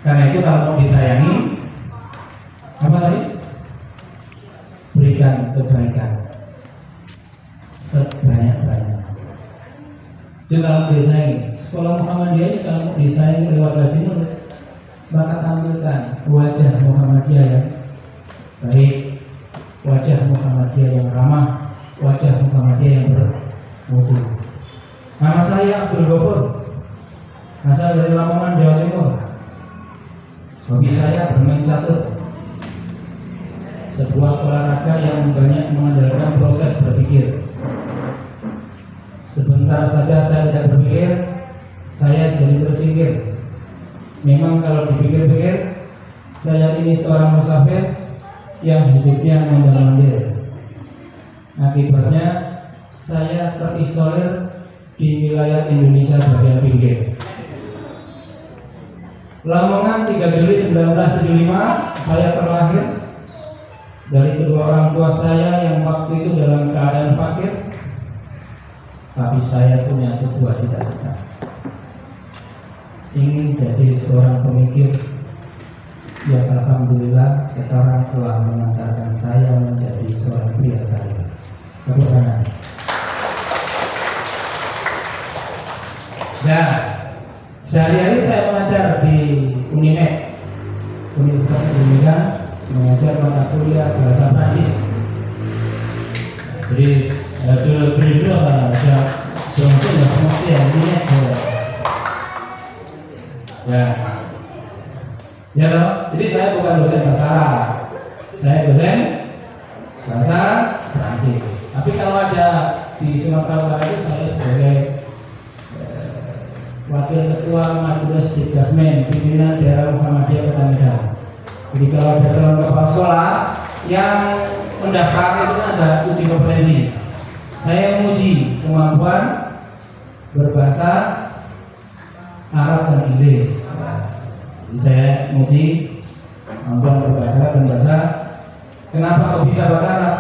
Karena itu kalau mau disayangi, apa tadi? Berikan kebaikan sebanyak-banyak. Itu kalau mau disayangi. Sekolah Muhammadiyah kalau mau disayangi lewat Rasul, maka tampilkan wajah Muhammadiyah yang baik, wajah Muhammadiyah yang ramah, wajah Muhammadiyah yang bermutu. Nama saya Abdul Ghafur, asal dari Lamongan, Jawa Timur. Hobi saya bermain catur, sebuah olahraga yang banyak mengandalkan proses berpikir. Sebentar saja saya tidak berpikir, saya jadi tersingkir. Memang kalau dipikir-pikir, saya ini seorang musafir yang hidupnya mondar-mandir. Akibatnya saya terisolir di wilayah Indonesia bagian pinggir. Lamongan 3 Juli 1975 saya terlahir dari kedua orang tua saya yang waktu itu dalam keadaan fakir, tapi saya punya sebuah cita-cita, ingin jadi seorang pemikir yang alhamdulillah sekarang telah mengantarkan saya menjadi seorang pria tarian. Tepuk tangan. Nah, sehari-hari saya mengajar di Unimed, Universitas Pendidikan, mengajar mata kuliah bahasa Prancis. Jadi, dulu ada semesti yang ini ya toh. Jadi saya bukan dosen bahasa Arab, saya dosen bahasa Prancis. Tapi kalau ada di Sumatera Utara itu saya sebagai wakil ketua majelis Dikdasmen pimpinan daerah Muhammadiyah Kota Medan. Jadi kalau ada calon kepala sekolah yang mendaftar itu ada uji kompetensi. Saya menguji kemampuan berbahasa Arab dan Inggris. Jadi saya menguji kemampuan berbahasa Arab dan bahasa. Kenapa kok bisa bahasa Arab?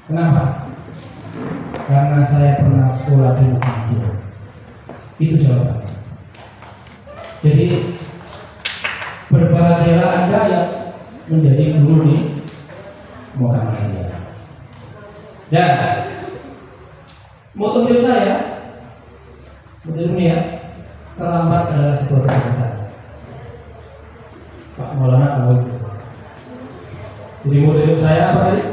Kenapa? Karena saya pernah sekolah di Muhammadiyah. Itu jawabannya. Jadi berbahagialah Anda yang menjadi guru di Muhammadiyah. Dan moto hidup saya, moto dunia, terlambat adalah sebuah kejahatan. Pak Maulana tahu itu. Jadi moto hidup saya apa tadi?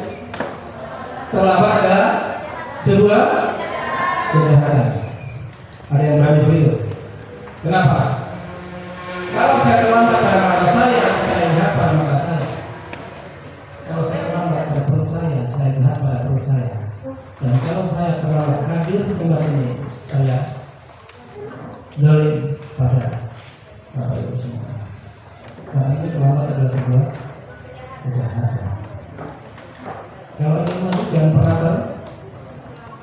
Terlambat adalah sebuah kejahatan. Ada yang berani begitu? Kenapa? Kalau saya terlambat pada mata saya jahat pada mata saya. Kalau saya terlambat pada perut saya jahat pada perut saya. Dan kalau saya terlambat hadir di tempat ini, saya zalim pada Bapak Ibu semua. Karena itu terlambat adalah sebuah kejahatan. Kalau ingin masuk jangan pernah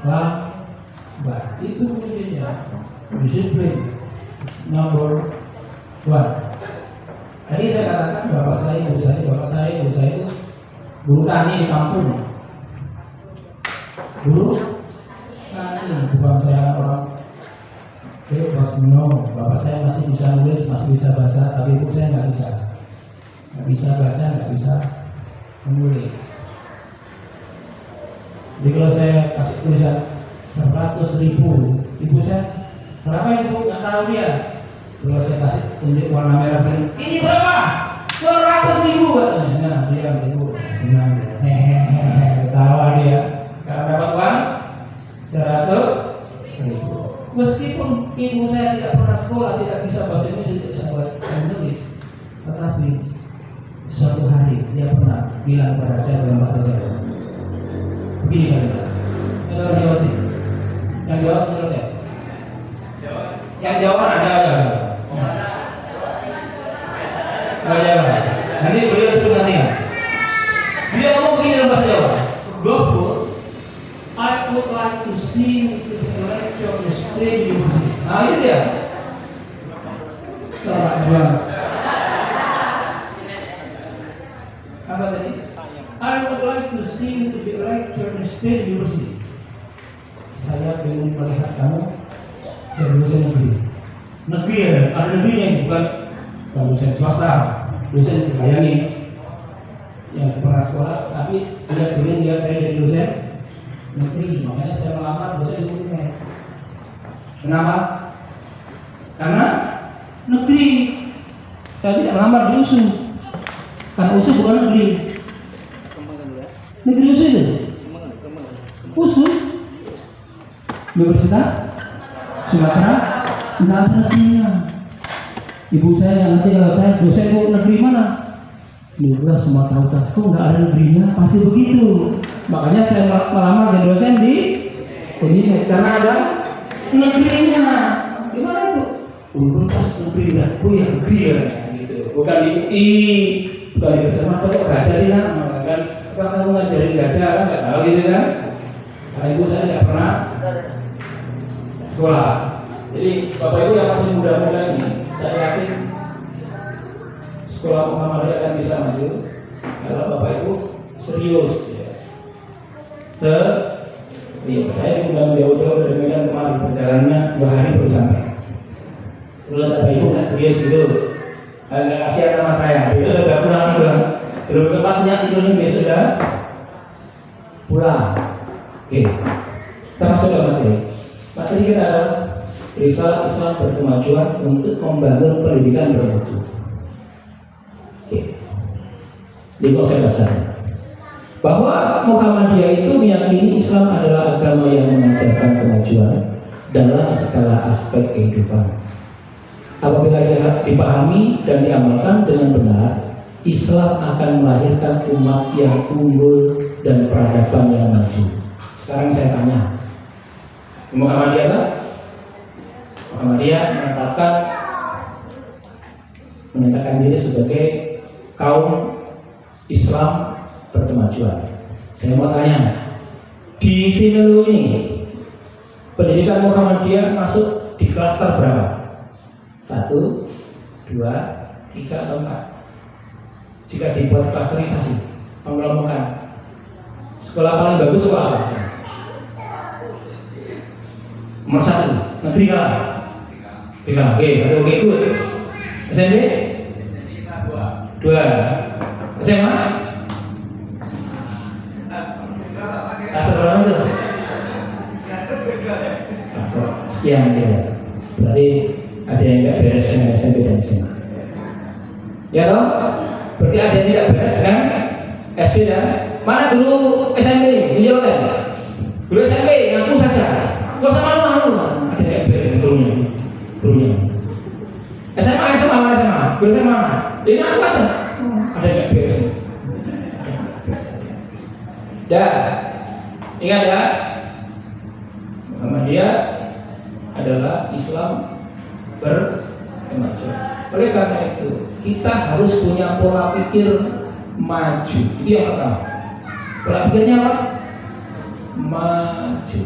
terlambat. Itu kuncinya. Disiplin nomor 1. Tadi saya katakan bapak saya, ibu saya itu guru tani di kampung. Guru tani, bukan saya orang. Bapak saya masih bisa nulis, masih bisa baca, tapi ibu saya nggak bisa baca, nggak bisa menulis. Jadi kalau saya kasih tulisan 100.000, ibu saya berapa itu nggak tahu dia. Kalau saya kasih tunjuk warna merah ini berapa? 100.000 katanya. Nah dia ibu senang dia. Hehehe, ketawa dia. Kalau dapat uang 100.000. Meskipun ibu saya tidak pernah sekolah, tidak bisa bahasa Indonesia, tidak bisa menulis, tetapi suatu hari dia pernah bilang pada saya dalam bahasa Jawa. Begini kan? Yang Jawa sih. Yang Jawa menurut ya? Yang Jawa ada. Nanti beliau suruh nanti kan. Dia ngomong begini dalam bahasa Jawa. Ghafur, I would like to see you to the lecture of the State University. Nah itu dia. Selamat juang. Apa tadi? I would like to see you to the lecture of the State University. Saya ingin melihat kamu jadi dosen negeri. Negeri ya, ada negerinya bukan Kalau dosen swasta, dosen bayangin yang pernah sekolah, tapi ada kemudian dia saya jadi dosen negeri, makanya saya melamar dosen UNER. Kenapa? Karena negeri. Saya tidak melamar di USU, karena USU bukan negeri. Negeri USU itu? USU Universitas Sumatera nggak ada negerinya. Ibu saya yang nanti kalau saya dosen mau negeri mana? Universitas Sumatera Utara. Kok nggak ada negerinya? Pasti begitu. Makanya saya melamar jadi dosen di ini karena ada negerinya. Gimana itu? Universitas negeri ya, negeri ya, gitu. Bukan di UI, bukan di bersama kok gajah sih kan? Kan apa kamu ngajarin gajah kan? Nggak tahu gitu kan? Karena ibu saya tidak pernah sekolah. Jadi bapak ibu yang masih muda-muda ini, saya yakin sekolah Muhammadiyah akan bisa maju kalau bapak ibu serius. Ya. Saya diundang jauh-jauh dari Medan kemarin, perjalanannya 2 hari baru sampai. Terus bapak ibu nggak serius gitu, agak kasihan sama saya. Itu sudah pulang juga, belum sempat tidurnya besok sudah pulang. Oke, kita masuk ke materi. Materi kita adalah risalah Islam berkemajuan untuk membangun pendidikan bermutu. Oke, di konsep dasar bahwa Muhammadiyah itu meyakini Islam adalah agama yang mengajarkan kemajuan dalam segala aspek kehidupan. Apabila dipahami dan diamalkan dengan benar, Islam akan melahirkan umat yang unggul dan peradaban yang maju. Sekarang saya tanya, Muhammadiyah menyatakan diri sebagai kaum Islam berkemajuan. Saya mau tanya, di sini ini pendidikan Muhammadiyah masuk di klaster berapa? 1, 2, 3 atau 4? Jika dibuat klasterisasi, mengelompokkan sekolah paling bagus sekolah apa? Nomor 1, negeri kalah. Oke, 1 oke, good. SMP? 2. SMA? Klaster berapa itu? Sekian ya. Berarti ada yang tidak beres dengan SMP dan SMA. Ya toh? Berarti ada yang tidak beres dengan SD dan mana dulu SMP? Menjawab kan? Dulu SMP ngaku saja. Gak usah malu-malu. Ada yang beres gurunya. SMA mana SMA? Dulu SMA mana? Dia ngaku aja. Ada yang tidak beres. Dan ingat ya, Muhammadiyah adalah Islam berkemajuan. Oleh karena itu, kita harus punya pola pikir maju. Itu yang pertama. Pola pikirnya apa? Maju.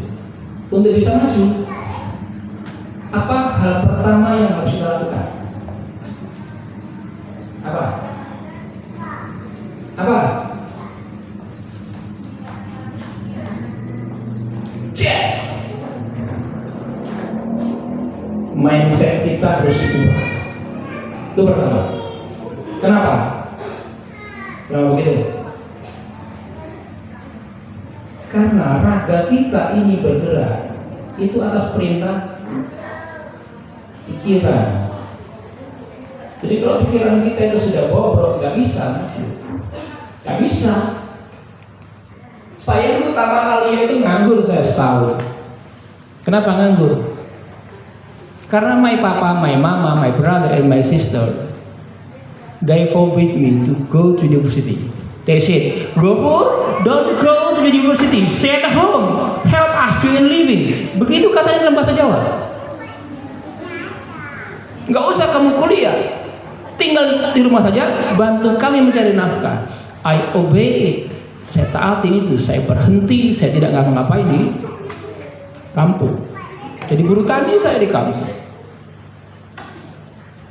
Untuk bisa maju, apa hal pertama yang harus kita lakukan? Apa? Yes. Mindset kita harus diubah. Itu pertama. Kenapa begitu? Karena raga kita ini bergerak itu atas perintah pikiran. Jadi kalau pikiran kita itu sudah bobrok, nggak bisa. Saya itu pertama kali itu nganggur, saya setahun. Kenapa nganggur? Karena my papa, my mama, my brother, and my sister, they forbid me to go to university. They said, don't go to the university, stay at home, help us to earn living. Begitu katanya dalam bahasa Jawa. Nggak usah kamu kuliah, tinggal di rumah saja, bantu kami mencari nafkah. I obey it. Saya taati itu, saya berhenti, saya tidak ngapa-ngapain di kampung. Jadi buruh tani saya di kampung.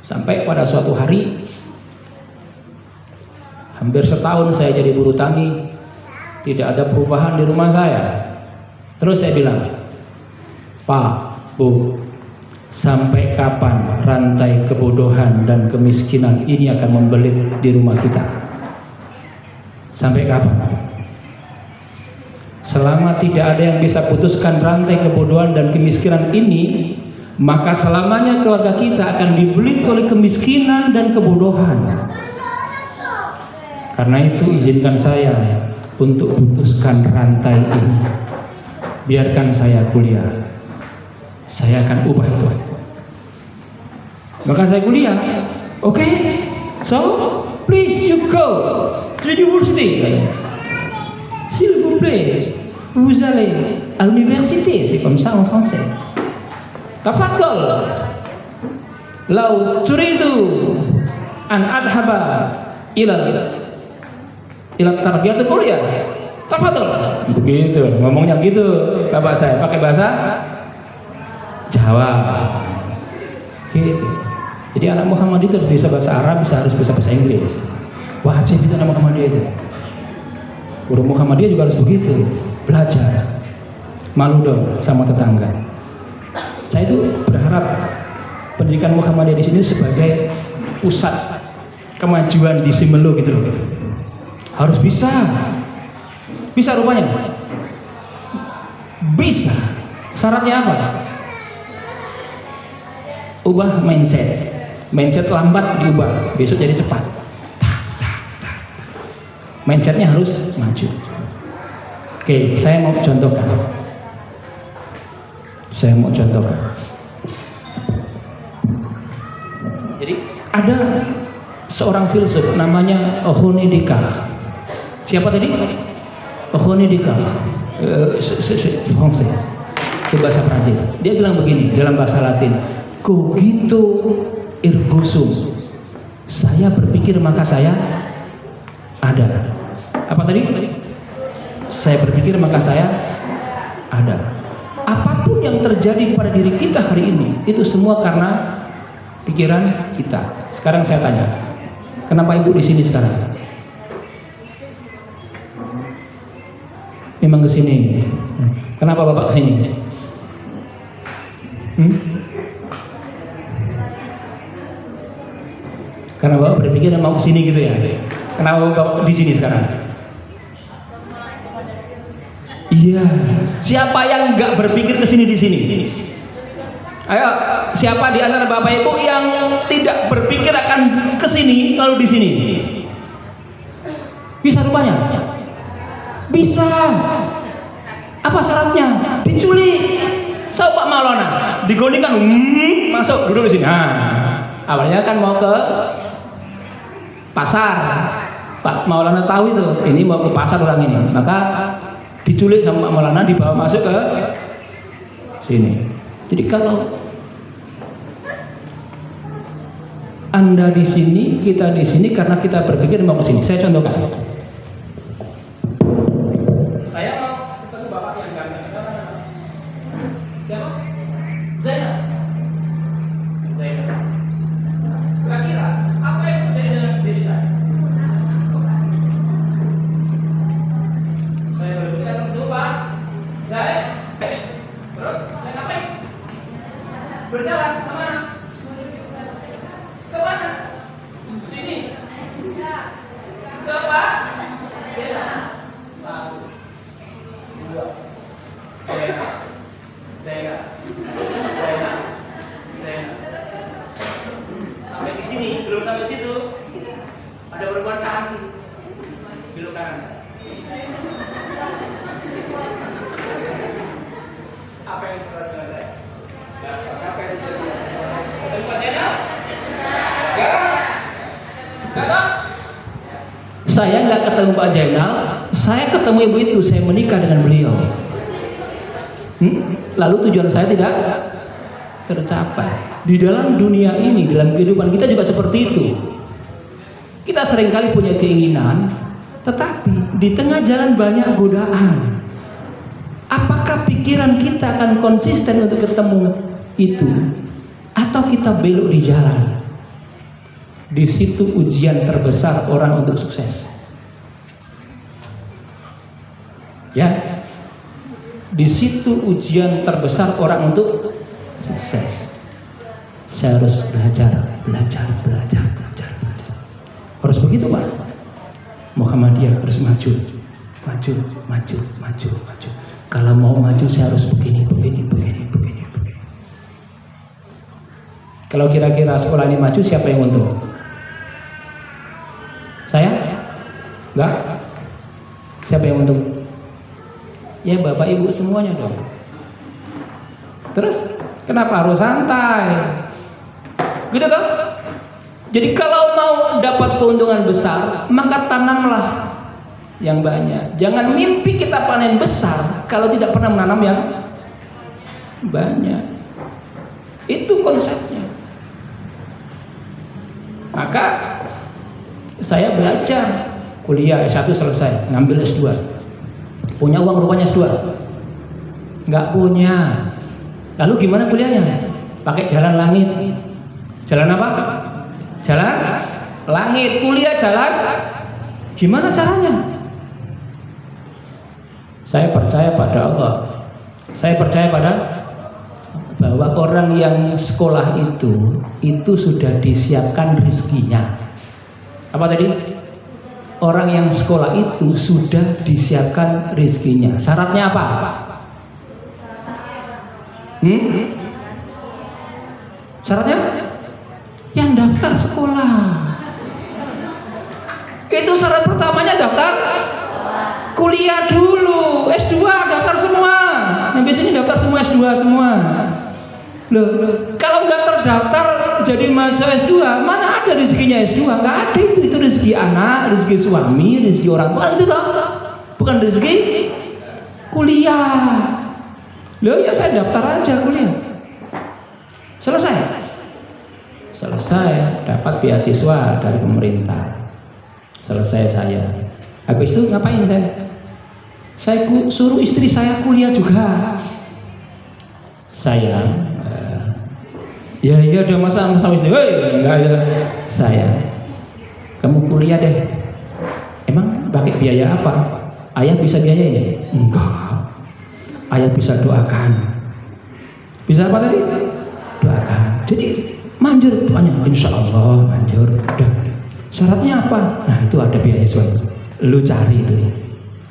Sampai pada suatu hari, hampir setahun saya jadi buruh tani, tidak ada perubahan di rumah saya. Terus saya bilang, Pak, Bu, Sampai kapan rantai kebodohan dan kemiskinan ini akan membelit di rumah kita? Sampai kapan? Selama tidak ada yang bisa putuskan rantai kebodohan dan kemiskinan ini, maka selamanya keluarga kita akan dibelit oleh kemiskinan dan kebodohan. Karena itu izinkan saya untuk putuskan rantai ini. Biarkan saya kuliah, saya akan ubah itu. Maka saya kuliah. Oke, so please you go to the university. S'il vous plaît, vous allez à l'université. C'est comme ça en français. Tafadhol. Lau turidu an adhaba ila tarbiyatul kuliah. Tafadhol. Begitu, ngomongnya gitu. Bapak saya pakai bahasa Jawa. Gitu. Jadi anak Muhammadiyah itu harus bisa bahasa Arab, harus bisa bahasa Inggris. Wajib itu anak Muhammadiyah itu. Guru Muhammadiyah juga harus begitu, belajar. Malu dong sama tetangga. Saya itu berharap pendidikan Muhammadiyah di sini sebagai pusat kemajuan di Simelu gitu loh. Harus bisa rupanya. Bisa. Syaratnya apa? Ubah mindset. Mindset lambat diubah, besok jadi cepat. Mindsetnya harus maju. Oke, saya mau contohkan. Jadi ada seorang filsuf namanya René Descartes. Siapa tadi? René Descartes. Fransai. Itu bahasa Prancis. Dia bilang begini dalam bahasa Latin. Cogito ergo sum. Saya berpikir maka saya ada. Apa tadi? Saya berpikir maka saya ada. Apapun yang terjadi pada diri kita hari ini, itu semua karena pikiran kita. Sekarang saya tanya, kenapa ibu di sini sekarang? Memang ke sini. Kenapa bapak ke sini? Karena bapak berpikir mau ke sini gitu ya. Kenapa bapak di sini sekarang? Iya. Siapa yang nggak berpikir ke sini di sini? Ayo, siapa di antara bapak ibu yang tidak berpikir akan ke sini kalau di sini? Bisa rupanya? Bisa. Apa syaratnya? Diculik. So Pak Maulana digonikan, masuk duduk di sini. Nah, awalnya kan mau ke pasar. Pak Maulana tahu itu, ini mau ke pasar orang ini, maka diculik sama Pak Maulana, dibawa masuk ke sini. Jadi kalau Anda di sini, kita di sini karena kita berpikir mau ke sini. Saya contohkan. Saya mau ketemu bapak yang ganteng. Siapa? Zainal. Kira-kira apa yang terjadi dalam diri saya? Saya berpikir untuk Pak Zaid. Terus saya ngapain? Berjalan kemana? Kemana? Sini. Ke Pak? Beda. 1, 2. Zainal. Sampai di sini, belum sampai situ. Ada perempuan cantik. Belok kanan. Apa yang terjadi dengan saya? Apa yang terjadi? Ketemu Pak Zainal? Enggak tahu? Saya nggak ketemu Pak Zainal. Saya ketemu ibu itu. Saya menikah dengan beliau. Lalu tujuan saya tidak tercapai. Di dalam dunia ini, dalam kehidupan kita juga seperti itu. Kita seringkali punya keinginan, tetapi di tengah jalan banyak godaan. Apakah pikiran kita akan konsisten untuk ketemu itu, atau kita belok di jalan? Di situ ujian terbesar orang untuk sukses. Ya, di situ ujian terbesar orang untuk sukses. saya harus belajar. Harus begitu Pak. Muhammadiyah harus maju. Kalau mau maju saya harus begini. Kalau kira-kira sekolah ini maju, siapa yang untung? Saya? Enggak? Siapa yang untung? Ya Bapak Ibu semuanya dong. Terus kenapa harus santai? Gitu toh? Jadi kalau mau dapat keuntungan besar, maka tanamlah yang banyak. Jangan mimpi kita panen besar kalau tidak pernah menanam yang banyak. Itu konsepnya. Maka saya belajar, kuliah S1 selesai, ngambil S2. Punya uang rupanya S2? Nggak punya. Lalu gimana kuliahnya? Pakai jalan langit. Jalan apa? Jalan langit. Kuliah jalan. Gimana caranya? Saya percaya pada Allah. Saya percaya pada bahwa orang yang sekolah itu sudah disiapkan rezekinya. Apa tadi? Orang yang sekolah itu sudah disiapkan rezekinya. Syaratnya apa? Syaratnya? Yang daftar sekolah. Itu syarat pertamanya daftar kuliah dulu. S2 daftar semua. Habis ini daftar semua S2 semua. Loh, kalau nggak terdaftar jadi mahasiswa S2, mana ada rezekinya S2? Nggak ada itu rezeki anak, rezeki suami, rezeki orang tua itu toh. Bukan rezeki kuliah. Loh ya saya daftar aja kuliah. Selesai dapat beasiswa dari pemerintah. Selesai saya. Habis itu ngapain saya? Saya suruh istri saya kuliah juga. Saya ya udah masa istri. Enggak ya. Saya, kamu kuliah deh. Emang pakai biaya apa? Ayah bisa biayain? Enggak. Ayah bisa doakan. Bisa apa tadi? Doakan. Jadi manjur doanya. Insya Allah manjur. Udah. Syaratnya apa? Nah itu ada beasiswa. Lu cari itu.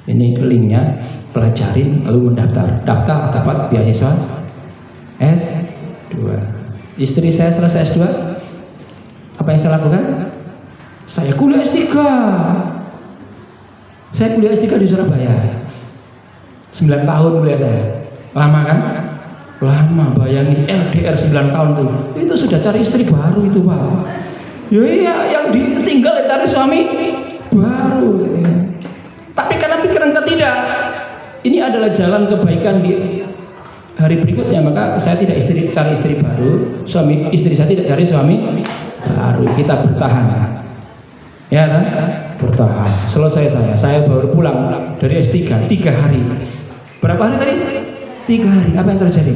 Ini linknya, pelajarin, lalu mendaftar. Daftar dapat beasiswa S2. Istri saya selesai S2. Apa yang saya lakukan? Saya kuliah S3. Saya kuliah S3 di Surabaya. 9 tahun kuliah saya. Lama kan? Lama, bayangin LDR 9 tahun tuh. Itu sudah cari istri baru itu Pak. Ya iya, yang ditinggal cari suami baru. Tapi karena pikiran kita tidak, ini adalah jalan kebaikan di hari berikutnya, maka saya tidak cari istri baru, istri saya tidak cari suami baru. Kita bertahan, ya kan? Bertahan. Selesai saya baru pulang dari S3 3 hari. Berapa hari tadi? 3 hari. Apa yang terjadi?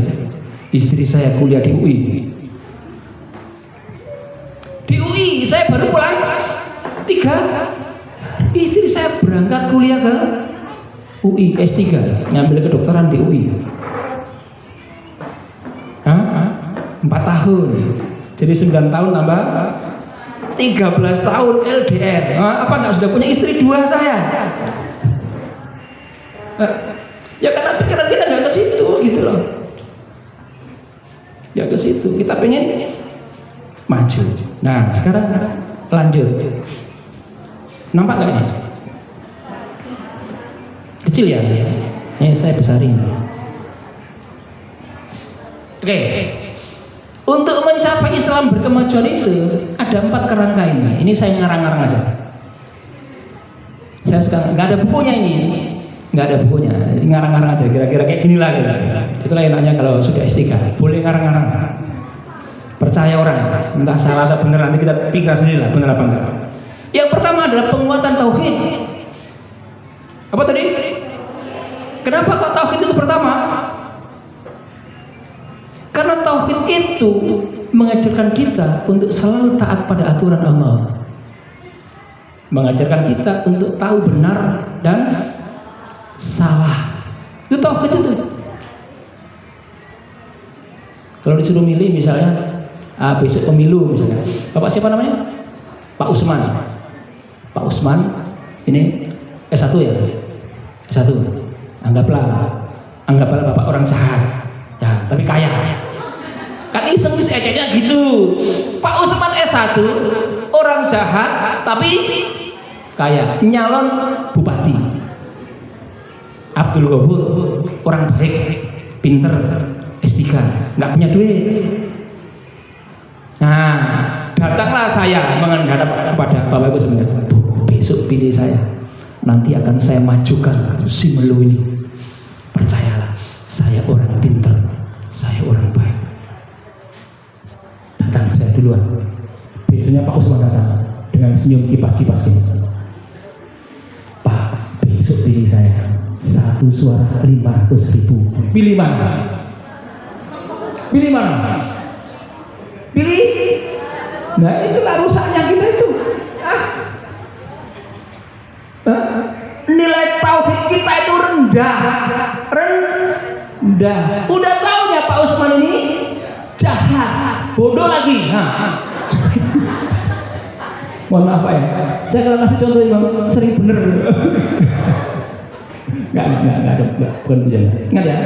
Istri saya kuliah di UI. Di UI saya baru pulang 3 hari. Istri saya berangkat kuliah ke UI S3, ngambil kedokteran di UI. 4 tahun. Jadi 9 tahun tambah 13 tahun LDR. Apa nggak sudah punya istri 2 saya? Ya karena pikiran kita nggak ke situ gitu loh. Nggak ke situ. Kita pengen maju. Nah sekarang lanjut. Nampak nggak ini? Kecil ya? Saya besarin. Oke. Untuk mencapai Islam berkemajuan itu ada 4 kerangka ini. Ini saya ngarang-ngarang aja. Saya sekarang nggak ada bukunya ini. Nggak ada bukunya. Ngarang-ngarang aja. Kira-kira kayak gini lah. Gitu. Itulah enaknya kalau sudah S3. Boleh ngarang-ngarang. Percaya orang. Entah salah atau benar nanti kita pikir sendiri lah. Benar apa enggak. Yang pertama adalah penguatan tauhid. Apa tadi? Kenapa kok tauhid itu pertama? Karena tauhid itu mengajarkan kita untuk selalu taat pada aturan Allah. Mengajarkan kita untuk tahu benar dan salah. Itu tauhid itu. Kalau disuruh milih misalnya besok pemilu misalnya. Bapak siapa namanya? Pak Usman. Pak Usman ini S1 ya? S1. Anggaplah Bapak orang jahat. Ya, tapi kaya. Kan iseng eceknya gitu. Pak Usman S1, orang jahat tapi kaya, nyalon bupati. Abdul Ghafur, orang baik, pinter, S3, nggak punya duit. Nah, datanglah saya menghadap kepada Bapak Ibu semuanya. Besok pilih saya, nanti akan saya majukan si Melu ini. Percayalah, saya orang pinter, saya orang baik. Datang saya duluan. Besoknya Pak Usman datang dengan senyum kipas-kipas ini. Pak, besok pilih saya. 1 suara 500.000. Pilih mana? Pilih mana? Pilih? Nah itulah rusaknya kita itu. Nilai tauhid kita itu rendah. Udah tahu ya Pak Usman ini jahat, bodoh lagi. Mohon maaf Pak ya. Saya kalau kasih contoh yang sering bener. Enggak ada, bukan pujian. Ingat ya.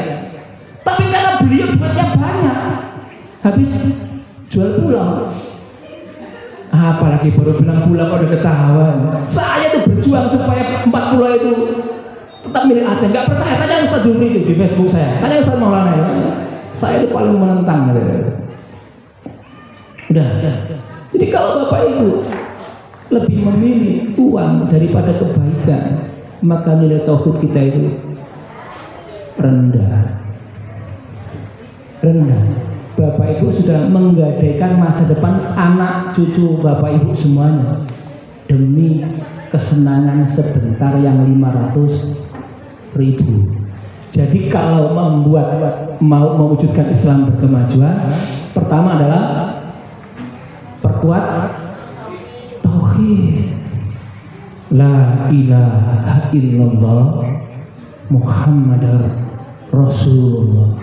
Tapi karena beliau duitnya banyak, habis jual pulau. Apalagi baru bilang pulau kok udah ketahuan. Saya tuh berjuang supaya 4 pulau itu tetap milik Aceh. Enggak percaya, tanya Ustaz Jumri itu di Facebook saya. Tanya Ustaz Maulana. Saya itu paling menentang. Udah. Jadi kalau Bapak Ibu lebih memilih uang daripada kebaikan, maka nilai tauhid kita itu rendah. Bapak Ibu sudah menggadaikan masa depan anak cucu Bapak Ibu semuanya demi kesenangan sebentar yang 500.000. Jadi kalau mau mewujudkan Islam berkemajuan, pertama adalah perkuat tauhid. La ilaha illallah Muhammadar Rasulullah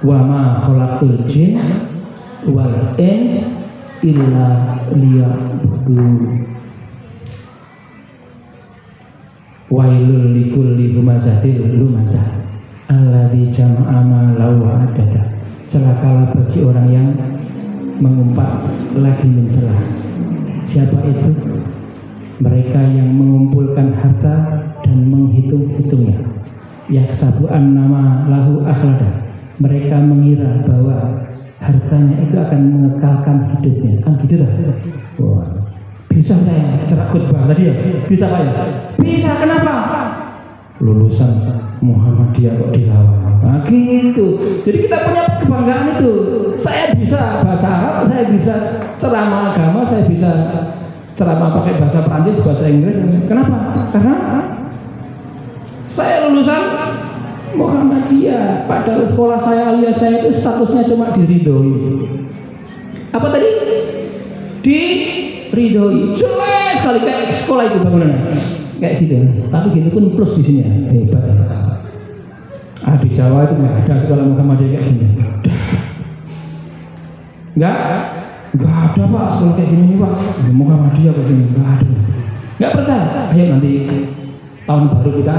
wa ma khalaqtul jin wal ins illa liya'budun. Wailul likulli humazatil lumazah alladzi jama'a malahu wa adada. Celakalah bagi orang yang mengumpat lagi mencela. Siapa itu? Mereka yang mengumpulkan harta dan menghitung-hitungnya. Yaksabu annama lahu akhlada. Mereka mengira bahwa hartanya itu akan mengekalkan hidupnya. Kan gitu dah. Wah. Bisa saya cerak khutbah tadi ya? Bisa Pak ya? Bisa, kenapa? Lulusan Muhammadiyah kok dilawan. Nah gitu. Jadi kita punya kebanggaan itu. Saya bisa bahasa Arab, saya bisa ceramah agama, saya bisa ceramah pakai bahasa Prancis, bahasa Inggris. Kenapa? Karena saya lulusan Muhammadiyah. Padahal sekolah saya, alias saya itu statusnya cuma diridhoi. Apa tadi? Diridhoi. Jelek sekali kayak sekolah itu bangunannya. Kayak gitu. Tapi gitu pun plus di sini ya. Hebat. Di Jawa itu nggak ada sekolah Muhammadiyah kayak gini. Nggak ada Pak sekolah kayak gini Pak. Muhammadiyah kayak gini nggak ada. Nggak percaya? Ayo nanti tahun baru kita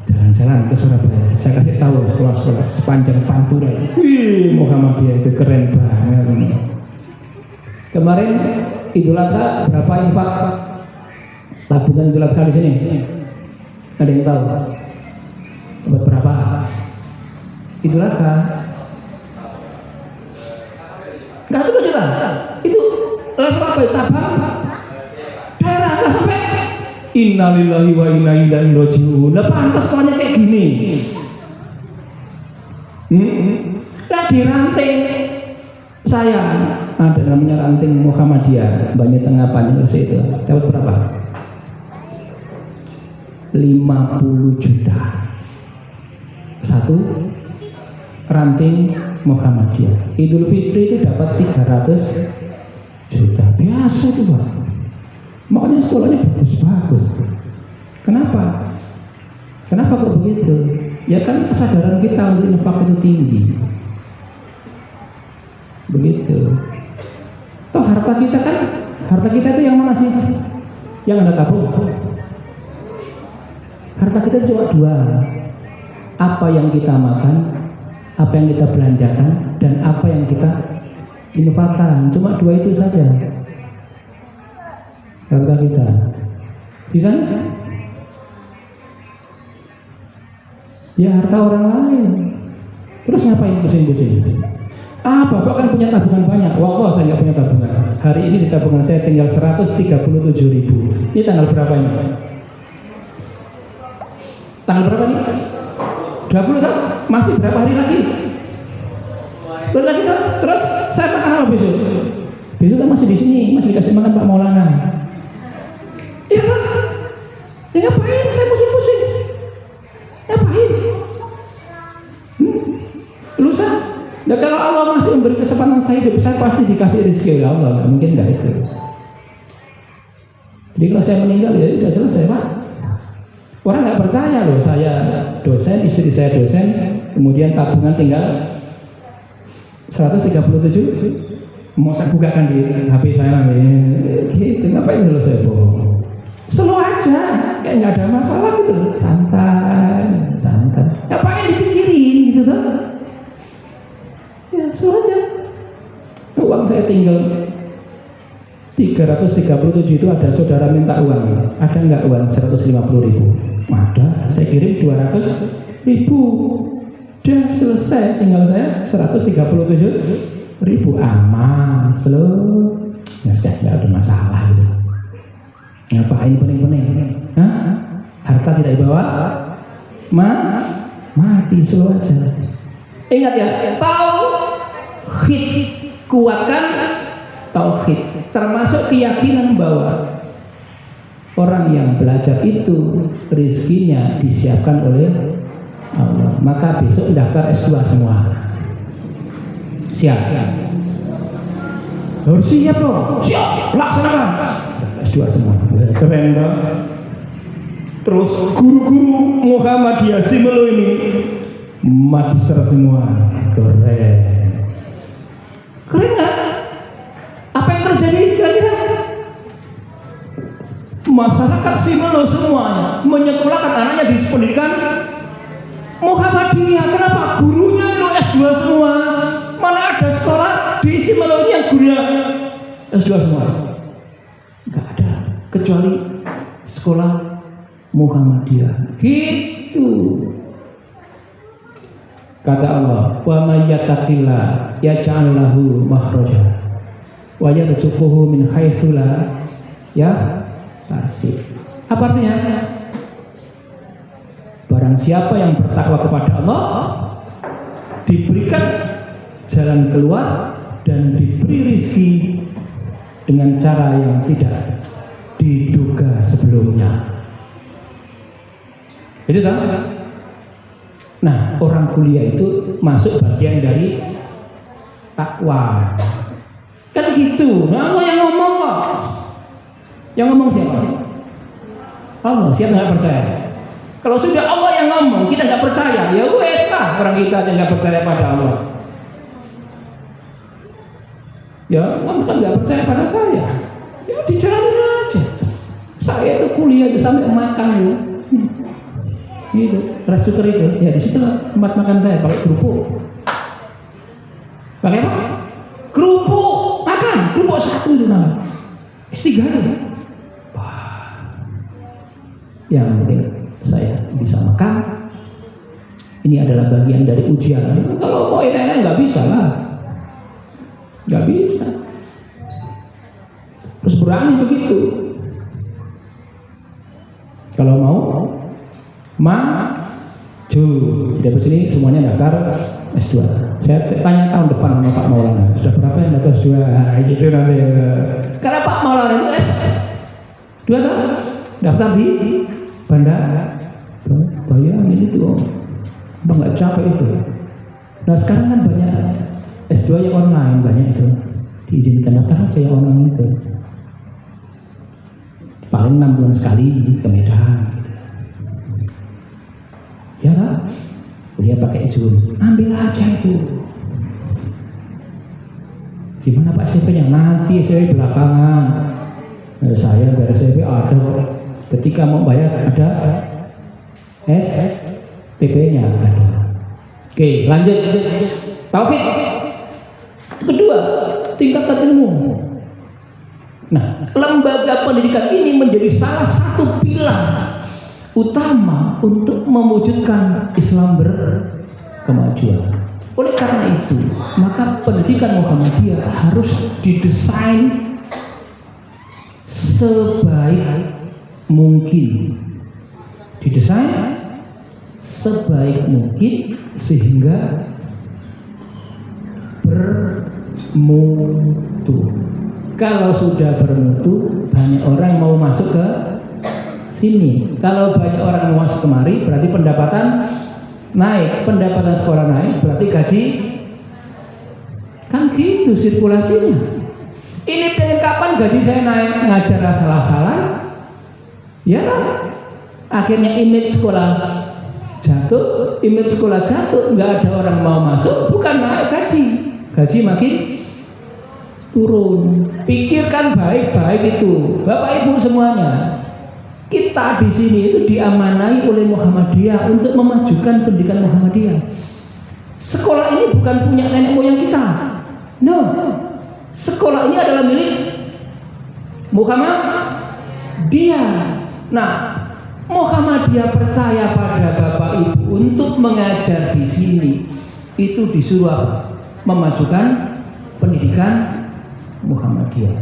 jalan-jalan ke Surabaya. Saya kasih tahu sekolah-sekolah sepanjang Pantura. Wih, Muhammadiyah itu keren banget. Kemarin Idul Adha berapa infak tabungan Idul Adha di sini? Ada yang tahu? Dapat berapa? Idul Adha? Enggak 1 juta. Itu level apa? Cabang daerah nggak sampai. Innalillahi wa inna ilaihi raji'un. Lah pantes soalnya kayak gini. Lah di ranting saya ada namanya ranting Muhammadiyah, Banyak Tengah Panjang itu. Dapat berapa? 50 juta. Satu ranting Muhammadiyah. Idul Fitri itu dapat 300 juta. Biasa itu Pak. Makanya sekolahnya bagus-bagus. Kenapa? Kenapa kok begitu? Ya kan kesadaran kita untuk infak itu tinggi. Begitu. Toh harta kita itu yang mana sih? Yang Anda tabung? Harta kita cuma dua. Apa yang kita makan, apa yang kita belanjakan, dan apa yang kita infakkan. Cuma dua itu saja harta kita. Sisanya ya harta orang lain. Terus ngapain pusing-pusing? Bapak kan punya tabungan banyak. Wah, saya nggak punya tabungan. Hari ini di tabungan saya tinggal 137.000. Ini tanggal berapa ini? Tanggal berapa ini? 20 kan? Masih berapa hari lagi? Sebentar lagi kan? Terus saya makan apa besok? Besok kan masih di sini, masih dikasih makan Pak Maulana. Iya kan? Ya ngapain saya pusing-pusing? Ngapain? Lusa? Nah, kalau Allah masih memberi kesempatan saya hidup, saya pasti dikasih rezeki oleh Allah. Nggak mungkin nggak itu. Jadi kalau saya meninggal ya sudah selesai, Pak. Orang nggak percaya loh, saya dosen, istri saya dosen, kemudian tabungan tinggal 137. Mau saya bukakan di HP saya gitu, ngapain dulu saya bohong? Slow aja, kayak nggak ada masalah gitu, santai. Ngapain dipikirin gitu tuh? Ya slow aja. Uang saya tinggal 337 itu ada saudara minta uang, ada nggak uang 150.000? Ada, saya kirim 200.000. Udah selesai, tinggal saya 137.000, aman, slow. Ya sudah, nggak ada masalah gitu. Ngapain pening-pening? Harta tidak dibawa, mati, slow aja. Ingat ya, tauhid, kuatkan tauhid, termasuk keyakinan bahwa orang yang belajar itu rezekinya disiapkan oleh Allah. Maka besok daftar S2 semua. Siap? Harus siap loh. Siap, laksanakan. S2 semua. Keren dong. Terus guru-guru Muhammadiyah Simelo ini magister semua. Keren nggak? Apa yang terjadi kira-kira? Masyarakat Simelo semuanya menyekolahkan anaknya di pendidikan Muhammadiyah. Kenapa? Gurunya itu S2 semua. Mana ada sekolah di Simelo ini yang gurunya S2 semua? Nggak ada, kecuali sekolah Muhammadiyah. Gitu. Kata Allah, wa may yattaqillah yaj'al lahu makhraja wa yarzuquhu min haitsu la yahtasib. Apa artinya? Barang siapa yang bertakwa kepada Allah, diberikan jalan keluar dan diberi rezeki dengan cara yang tidak diduga sebelumnya. Jadi tahu? Nah, orang kuliah itu masuk bagian dari takwa. Kan gitu. Nah, Allah yang ngomong kok. Yang ngomong siapa? Allah. Siapa nggak percaya? Kalau sudah Allah yang ngomong, kita nggak percaya, ya wes lah orang kita yang nggak percaya pada Allah. Ya, Allah kan nggak percaya pada saya. Ya dijalanin aja. Saya itu kuliah sampai makan ya. Gitu, rice cooker itu, ya di situ tempat makan saya pakai kerupuk. Pakai apa? Kerupuk, makan kerupuk satu itu namanya. S3 itu. Wah, yang penting saya bisa makan. Ini adalah bagian dari ujian. Kalau mau enak-enak nggak bisa lah, nggak bisa. Terus berani begitu. Kalau mau maju. Dari sini semuanya daftar S2. Saya tanya tahun depan sama Pak Maulana, sudah berapa yang daftar S2? Gitu nanti. Karena Pak Maulana itu S2 kan daftar di bandara. Bayangin itu, apa nggak capek itu? Nah sekarang kan banyak S2 yang online, banyak itu diizinkan daftar aja yang online itu. Paling 6 bulan sekali ke Medan. Ya kan? Dia pakai Zoom, ambil aja itu. Gimana Pak SPP-nya? Nanti SPP belakangan. Saya dari SPP ada. Ketika mau bayar ada SPP-nya ada. Oke, lanjut. Taufik. Kedua, tingkatan ilmu. Nah, lembaga pendidikan ini menjadi salah satu pilar utama untuk mewujudkan Islam berkemajuan. Oleh karena itu, maka pendidikan Muhammadiyah harus didesain sebaik mungkin. Didesain sebaik mungkin sehingga bermutu. Kalau sudah bermutu, banyak orang mau masuk ke sini. Kalau banyak orang mau masuk kemari, berarti pendapatan naik, pendapatan sekolah naik, berarti gaji kan gitu sirkulasinya. Ini pengen kapan gaji saya naik, ngajar asal-asalan, ya kan? Akhirnya image sekolah jatuh, nggak ada orang mau masuk, bukan naik gaji makin turun. Pikirkan baik-baik itu, Bapak Ibu semuanya. Kita di sini itu diamanai oleh Muhammadiyah untuk memajukan pendidikan Muhammadiyah. Sekolah ini bukan punya nenek moyang kita. No. Sekolah ini adalah milik Muhammadiyah. Nah, Muhammadiyah percaya pada Bapak Ibu untuk mengajar di sini. Itu disuruh memajukan pendidikan Muhammadiyah.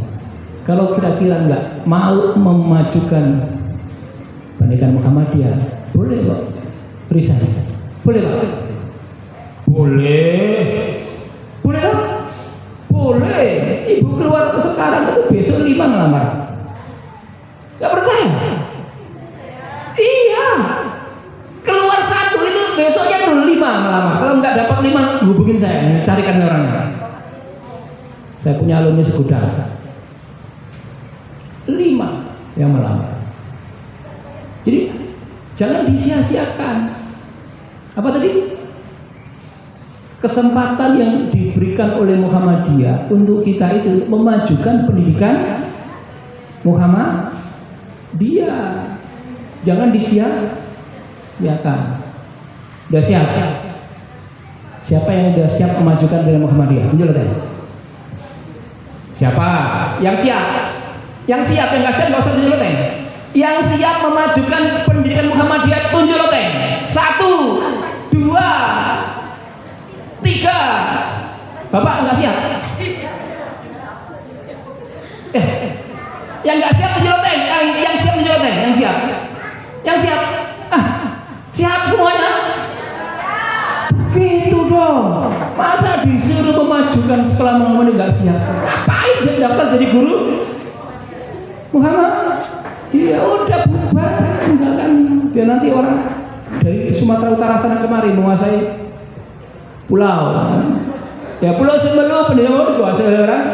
Kalau kira-kira nggak mau memajukan pendidikan Muhammadiyah, boleh Pak resign? Boleh Pak? Boleh Pak? Boleh. Ibu keluar sekarang itu besok 5 ngelamar. Gak percaya? Iya. Keluar 1 itu besoknya tuh 5 ngelamar. Kalau nggak dapat 5, hubungin saya, carikan orangnya. Saya punya alumni segudang 5 yang melamar. Jadi jangan disia-siakan. Apa tadi? Kesempatan yang diberikan oleh Muhammadiyah untuk kita itu memajukan pendidikan Muhammadiyah. Jangan disia-siakan. Sudah siap? Siapa yang sudah siap memajukan pendidikan Muhammadiyah? Tunjuk tadi. Siapa? Yang siap? Yang siap, yang nggak siap nggak usah tunjuk tadi. Yang siap memajukan pendidikan Muhammadiyah tunjuk tadi. 1, 2, 3. Bapak nggak siap? Yang nggak siap tunjuk tadi. Yang siap tunjuk tadi. Yang siap. Siap semuanya? Gitu dong. Masa disuruh memajukan sekolah Muhammadiyah nggak siap? Ngapain dia daftar jadi guru Muhammad? Iya udah bubar, tinggalkan. Biar nanti orang dari Sumatera Utara sana kemari menguasai pulau. Ya pulau Sebelu pendidikan dikuasai oleh orang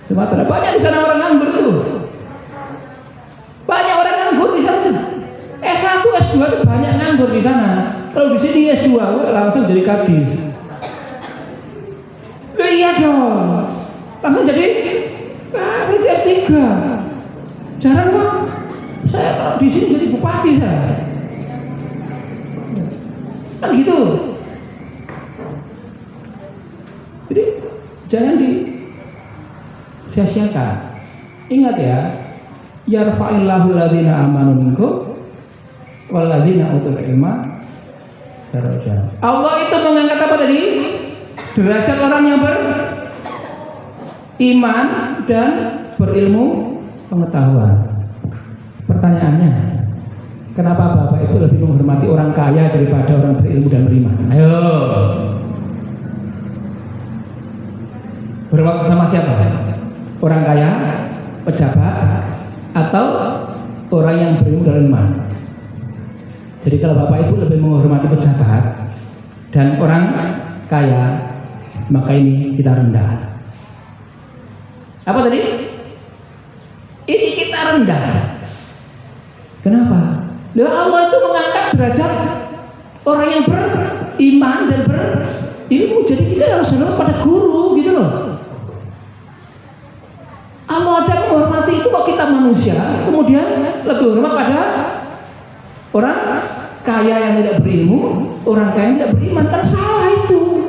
Sumatera. Banyak di sana orang nganggur tuh. Banyak orang nganggur di sana. S1, S2 itu banyak nganggur di sana. Kalau di sini S2 langsung jadi kadis. Iya dong. Langsung jadi berarti S3. Jarang kok. Saya di sini jadi bupati saya. Kan gitu. Jadi jangan disia-siakan. Ingat ya, yarfa'illahu alladzina amanu minkum walladzina utul ilma darajat. Allah itu mengangkat apa tadi? Derajat orang yang beriman dan berilmu pengetahuan. Pertanyaannya, kenapa Bapak itu lebih menghormati orang kaya daripada orang berilmu dan beriman? Ayo. Berwaktu sama siapa? Orang kaya, pejabat, atau orang yang berilmu dan beriman? Jadi kalau Bapak Ibu lebih menghormati pejabat dan orang kaya, maka ini kita rendah. Apa tadi? Ini kita rendah. Kenapa? Ya Allah itu mengangkat derajat orang yang beriman dan berilmu. Jadi kita harus hormat pada guru gitu loh. Allah aja menghormati itu kok kita manusia, kemudian lebih hormat pada orang kaya yang tidak berilmu, orang kaya yang tidak beriman, kan salah itu.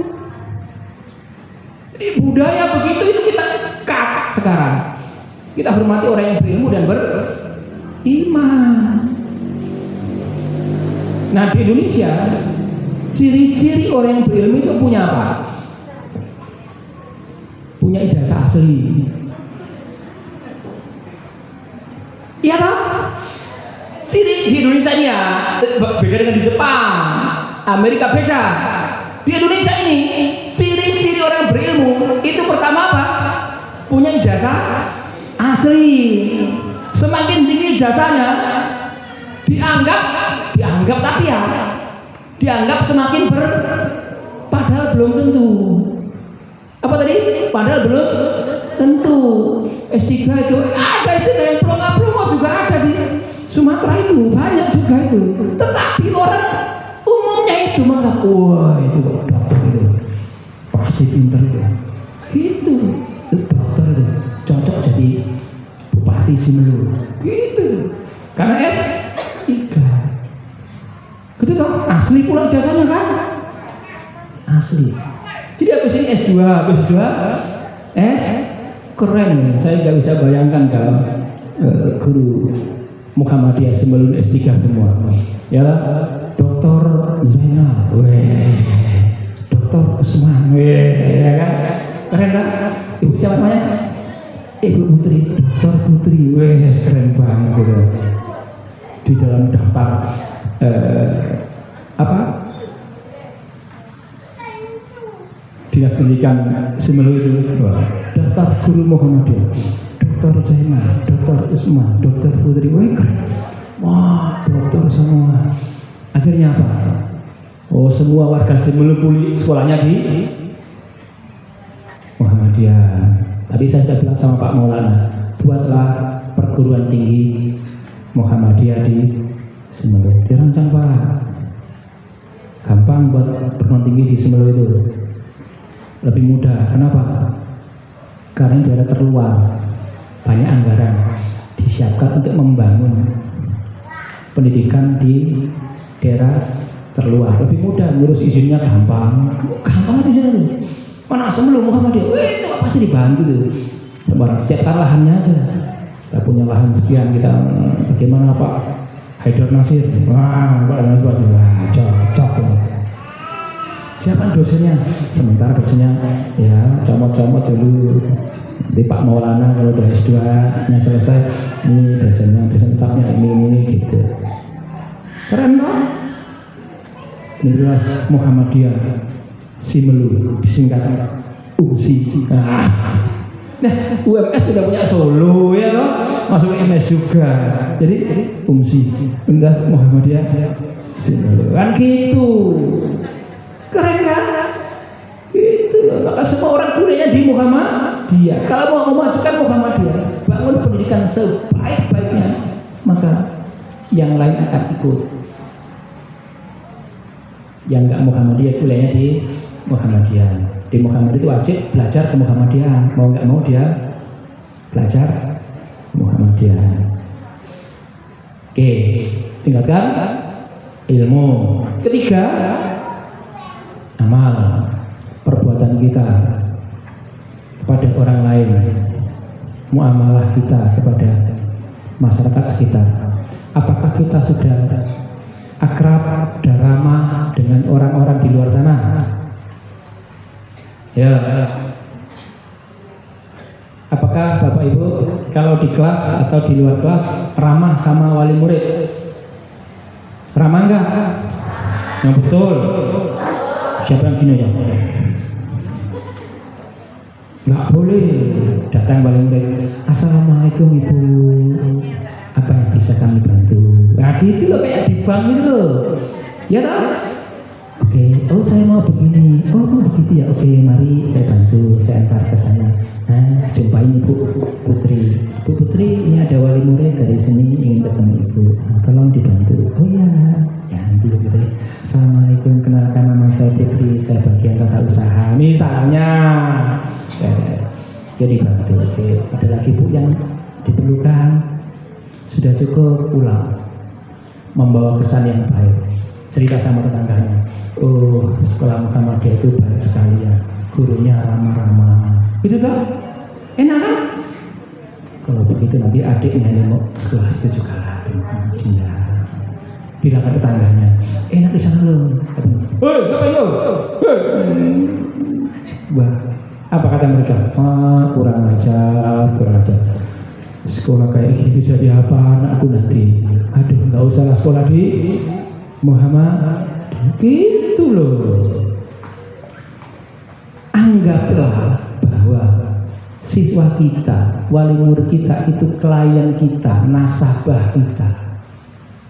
Jadi budaya begitu itu kita cut sekarang. Kita hormati orang yang berilmu dan beriman. Nah di Indonesia ciri-ciri orang yang berilmu itu punya apa? Punya ijazah asli. Iya kan? Ciri di Indonesia ini ya beda dengan di Jepang, Amerika beda. Di Indonesia ini ciri-ciri orang berilmu itu pertama apa? Punya ijazah asli. Semakin tinggi ijazahnya dianggap tapi ya dianggap semakin padahal belum tentu. Apa tadi? Padahal belum tentu. S3 itu ada S3 yang pelongo juga ada di Sumatera itu, banyak juga itu. Tetapi orang umumnya itu menganggap wah itu dokter itu pasti pinter itu. Gitu. Dokter itu cocok jadi bupati Simelu. Gitu. Karena S3. Gitu toh, asli pula jasanya kan? Asli. Jadi habis ini S2, S keren. Saya nggak bisa bayangkan kalau guru Muhammadiyah sebelum S3 semua. Ya, Dr. Zainal, Dr. Usman, ya kan? Keren kan? Ibu siapa namanya? Ibu Putri, Dr. Putri, keren banget gitu. Di dalam daftar Dinas Pendidikan Simelu itu daftar guru Muhammadiyah, Dr. Zainal, Dr. Usman, Dr. Putri, keren. Wah, dokter semua. Akhirnya apa? Oh, semua warga Simelu pulih sekolahnya di Muhammadiyah. Tadi saya sudah bilang sama Pak Maulana, buatlah perguruan tinggi Muhammadiyah di Simelu. Dirancang Pak. Gampang buat perguruan tinggi di Simelu itu. Lebih mudah. Kenapa? Karena daerah terluar, banyak anggaran disiapkan untuk membangun pendidikan di daerah terluar. Lebih mudah, ngurus izinnya gampang aja itu. Mana Simelu Muhammadiyah, itu pasti dibantu tuh. Sembarang siapkan lahannya aja. Kita punya lahan sekian, kita bagaimana Pak Haidar Nasir? Wah, Pak Nasir, cocok. Siapa dosennya? Sementara dosennya ya comot-comot dulu. Nanti Pak Maulana kalau udah S2-nya selesai, ini dosen tetapnya ini gitu. Keren kan? Universitas Muhammadiyah Simelu disingkat UMSI. Nah, UMS sudah punya Solo ya loh, masuk MS juga. Jadi UMSI, Universitas Muhammadiyah Simelu. Kan gitu. Keren kan? Itu loh. Maka semua orang kuliahnya di Muhammadiyah. Kalau mau memajukan Muhammadiyah, bangun pendidikan sebaik-baiknya, maka yang lain akan ikut. Yang enggak Muhammadiyah kuliahnya di Muhammadiyah. Di Muhammadiyah itu wajib belajar ke Muhammadiyah. Mau nggak mau dia belajar Muhammadiyah. Oke, tingkatkan ilmu. Ketiga, amal, perbuatan kita kepada orang lain, muamalah kita kepada masyarakat sekitar. Apakah kita sudah akrab dan ramah dengan orang-orang di luar sana? Ya. Apakah Bapak Ibu kalau di kelas atau di luar kelas ramah sama wali murid? Ramah enggak? Yang betul. Siapa yang gini ya? Nggak boleh datang wali murid. Assalamualaikum Ibu. Apa yang bisa kami bantu? Nah gitu loh, kayak di bank gitu loh. Ya tak? Oke, oh saya mau begini. Oh begitu ya. Oke, mari saya bantu, saya antar ke sana. Nah, jumpain Ibu Putri. Ibu Putri, ini ada wali murid dari sini ingin ketemu Ibu. Nah, tolong dibantu. Oh ya, ya nanti begitu. Assalamualaikum, kenalkan nama saya Putri, saya bagian tata usaha. Misalnya, Ya dibantu. Oke. Ada lagi Bu yang diperlukan? Sudah cukup pulang. Membawa kesan yang baik. Cerita sama tetangganya. Oh, sekolah Muhammadiyah itu baik sekali ya. Gurunya ramah-ramah. Gitu toh? Enak kan? Kalau begitu nanti adiknya yang mau sekolah itu juga lah. Dia bilang ke tetangganya, enak di sana loh. Hei, ngapain lo? Wah, apa kata mereka? Kurang ajar. Sekolah kayak gini bisa di apa anakku nanti? Aduh, nggak usah sekolah di Muhammad. Gitu loh. Anggaplah bahwa siswa kita, wali murid kita itu klien kita, nasabah kita.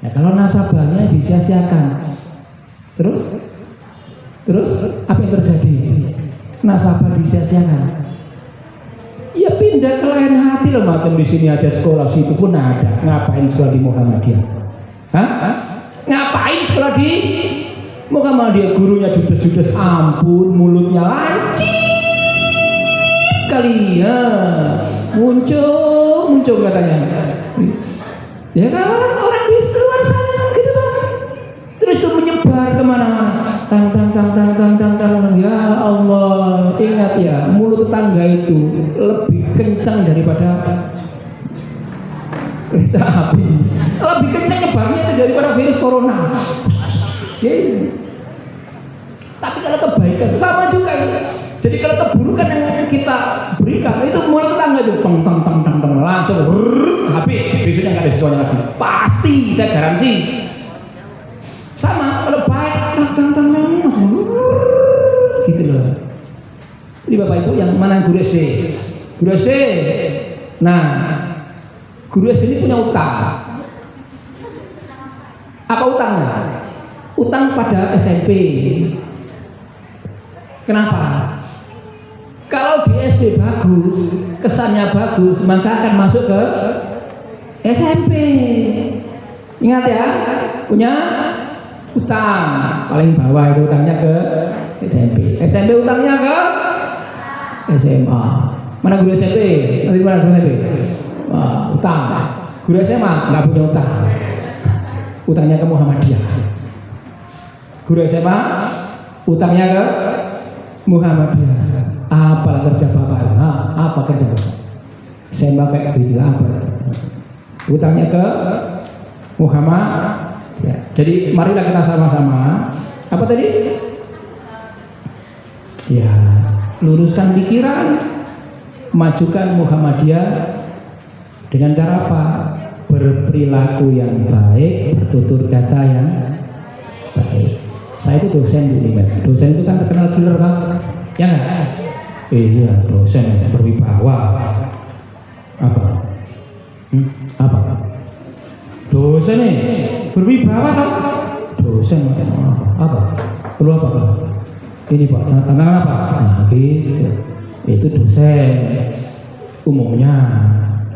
Ya, kalau nasabahnya disia-siakan, terus apa yang terjadi? Nasabah disia-siakan. Ya pindah ke lain hati loh, macam di sini ada sekolah, situ pun ada. Ngapain sekolah di Muhammadiyah? Hah? Ngapain sekolah di Muhammadiyah? Gurunya judes-judes, ampun, mulutnya lancip kali ya, muncul katanya. Ya kan orang di luar sana gitu kan. Terus itu menyebar kemana-mana. Tang. Ya Allah, ingat ya, mulut tetangga itu lebih kencang daripada kereta api. Lebih kencang nyebarnya itu daripada virus corona. Ya. Tapi kalau kebaikan sama juga itu. Jadi kalau keburukan yang kita berikan itu mulut tetangga itu tang langsung habis. Besoknya nggak ada siswanya lagi. Pasti, saya garansi. Sama kalau baik tang gitu loh. Jadi Bapak Ibu yang mana guru SD? Guru SD. Nah, guru SD ini punya utang. Apa utangnya? Utang pada SMP. Kenapa? Kalau di SD bagus, kesannya bagus, maka akan masuk ke SMP. Ingat ya, punya utang. Paling bawah itu utangnya ke SMP. SMP utangnya ke SMA. Mana guru SMP? Nanti mana guru SMP? Utang. Guru SMA nggak punya utang. Utangnya ke Muhammadiyah. Guru SMA utangnya ke Muhammadiyah. Apa kerja Bapak? Apa kerja Bapak? Saya pakai gitu apa? Utangnya ke Muhammad. Ya. Jadi marilah kita sama-sama. Apa tadi? Ya, luruskan pikiran, majukan Muhammadiyah dengan cara apa? Berperilaku yang baik, bertutur kata yang baik. Saya itu dosen di Unimed. Dosen itu kan terkenal killer kan? Ya nggak? Iya, dosen berwibawa. Apa? Apa? Dosen nih berwibawa kan? Dosen apa? Perlu apa Pak? Ini Pak, tantangan apa? Nah gitu. Itu dosen umumnya.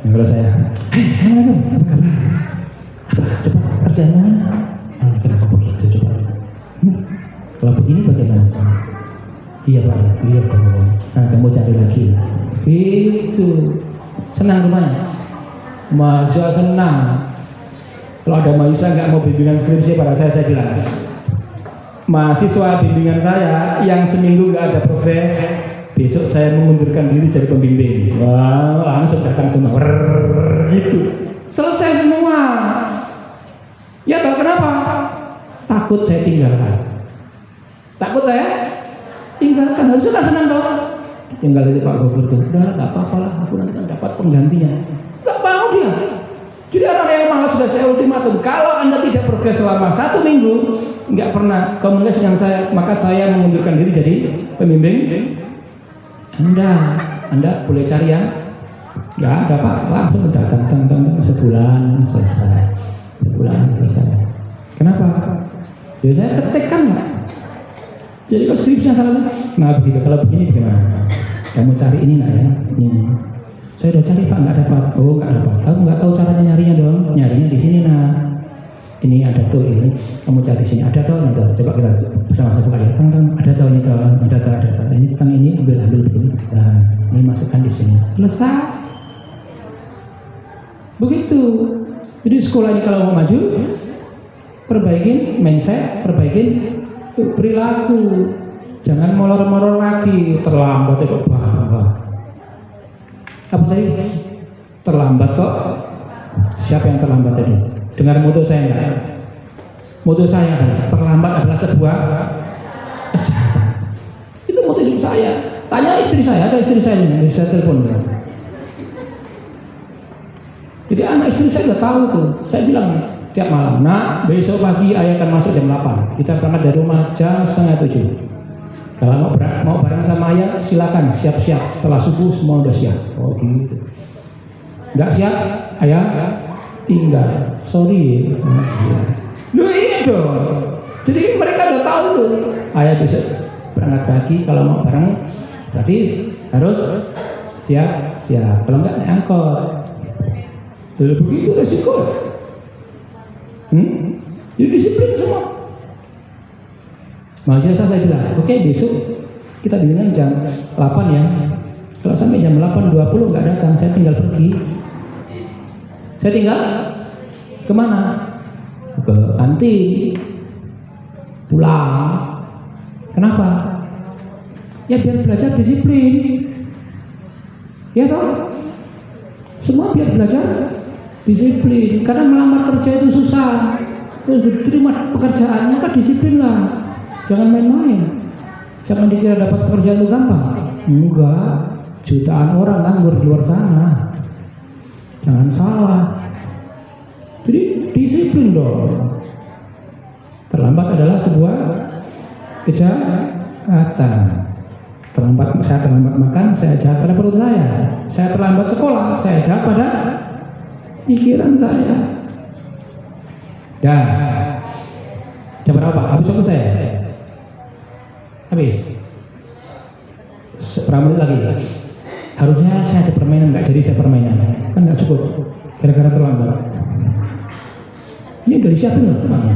Yang kalau saya, assalamualaikum, apa kabar? Coba kerjaan mana? Kenapa begitu coba? Kalau begini bagaimana? Iya Pak, iya Pak. Nah kamu cari lagi. Itu senang rumahnya. Masya senang. Kalau ada mahasiswa nggak mau bimbingan skripsi pada saya bilang, mahasiswa bimbingan saya yang seminggu nggak ada progres, besok saya mengundurkan diri jadi pembimbing. Wah, langsung datang semua, gitu. Selesai semua. Ya tahu kenapa? Takut saya tinggalkan. Takut saya tinggalkan. Harusnya tak senang dong. Tinggal itu Pak Gubernur tuh. Udah nggak apa-apa lah. Aku nanti kan dapat penggantinya. Nggak mau dia. Jadi orang yang malah sudah saya ultimatum. Kalau Anda tidak progres selama 1 minggu, nggak pernah komunikasi dengan saya, maka saya mengundurkan diri jadi pembimbing. Anda boleh cari yang nggak ada Pak. Langsung datang sebulan selesai. Kenapa? Ya saya ketikkan nggak. Jadi kalau skripsinya salah, nah begitu. Kalau begini bagaimana? Kamu cari ini nggak ya? Ini. Saya udah cari Pak, nggak dapat. Oh nggak dapat. Kamu nggak tahu caranya nyarinya dong. Nyarinya di sini nah. ini ada tuh ini, kamu cari sini ada tuh, nanti coba kita bersama-sama buka ya, ada tuh ini tuh, ada tuh, ini tentang ini ambil begini, nah ini masukkan di sini, selesai. Begitu. Jadi sekolah ini kalau mau maju, perbaikin mindset, perbaikin perilaku, jangan molor-molor lagi, terlambat kok bahwa. Apa tadi? Terlambat kok. Siapa yang terlambat tadi? Dengar moto saya enggak? Moto saya terlambat adalah sebuah kejahatan. Itu moto hidup saya. Tanya istri saya, ada istri saya ini, saya telepon. Jadi anak istri saya udah tahu tuh. Saya bilang tiap malam, nak besok pagi ayah akan masuk jam 8. Kita berangkat dari rumah jam 6:30. Kalau mau bareng sama ayah, silakan siap-siap. Setelah subuh semua udah siap. Oh gitu. Nggak siap, ayah tinggal. Sorry. Loh iya dong. Jadi mereka udah tahu tuh. Ayah besok berangkat pagi. Kalau mau bareng, berarti harus siap. Kalau nggak naik angkot. Begitu resiko. Jadi disiplin semua. Makanya saya bilang, oke, besok kita bilang jam 8 ya. Kalau sampai jam 8:20 nggak datang, saya tinggal pergi. Saya tinggal kemana? Ke kantin. Pulang. Kenapa? Ya biar belajar disiplin. Ya toh? Semua biar belajar disiplin. Karena melamar kerja itu susah. Terus diterima pekerjaan, maka disiplinlah. Jangan main-main. Jangan dikira dapat pekerjaan itu gampang. Enggak. Jutaan orang nganggur di luar sana. Jangan salah. Jadi disiplin dong. Terlambat adalah sebuah kejahatan. Saya terlambat makan, saya jahat pada perut saya. Saya terlambat sekolah, saya jahat pada pikiran saya. Ya. Jam berapa? Habis waktu saya. Habis. Berapa menit lagi? Harusnya saya ada permainan, nggak jadi saya permainan. Kan nggak cukup. Gara-gara terlambat. Ini udah disiapin loh temannya.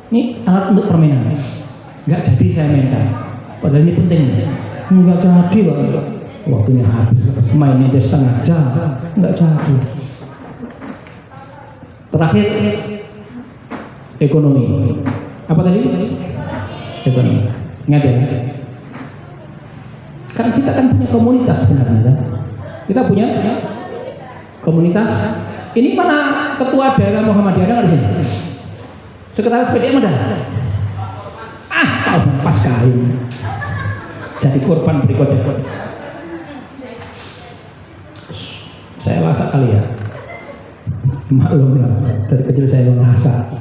Ini alat untuk permainan. Nggak jadi saya mainkan. Padahal ini penting. Nggak jadi loh. Waktunya habis. Mainnya aja setengah jam. Nggak jadi. Terakhir ekonomi. Apa tadi? Ekonomi. Ingat ya. Kan kita kan punya komunitas sebenarnya. Kita punya komunitas. Ini mana ketua daerah Muhammadiyah ada nggak di sini? Sekretaris PDM ada? Pas sekali. Jadi korban berikutnya. Saya masak kali ya. Maklum lah, dari kecil saya masak.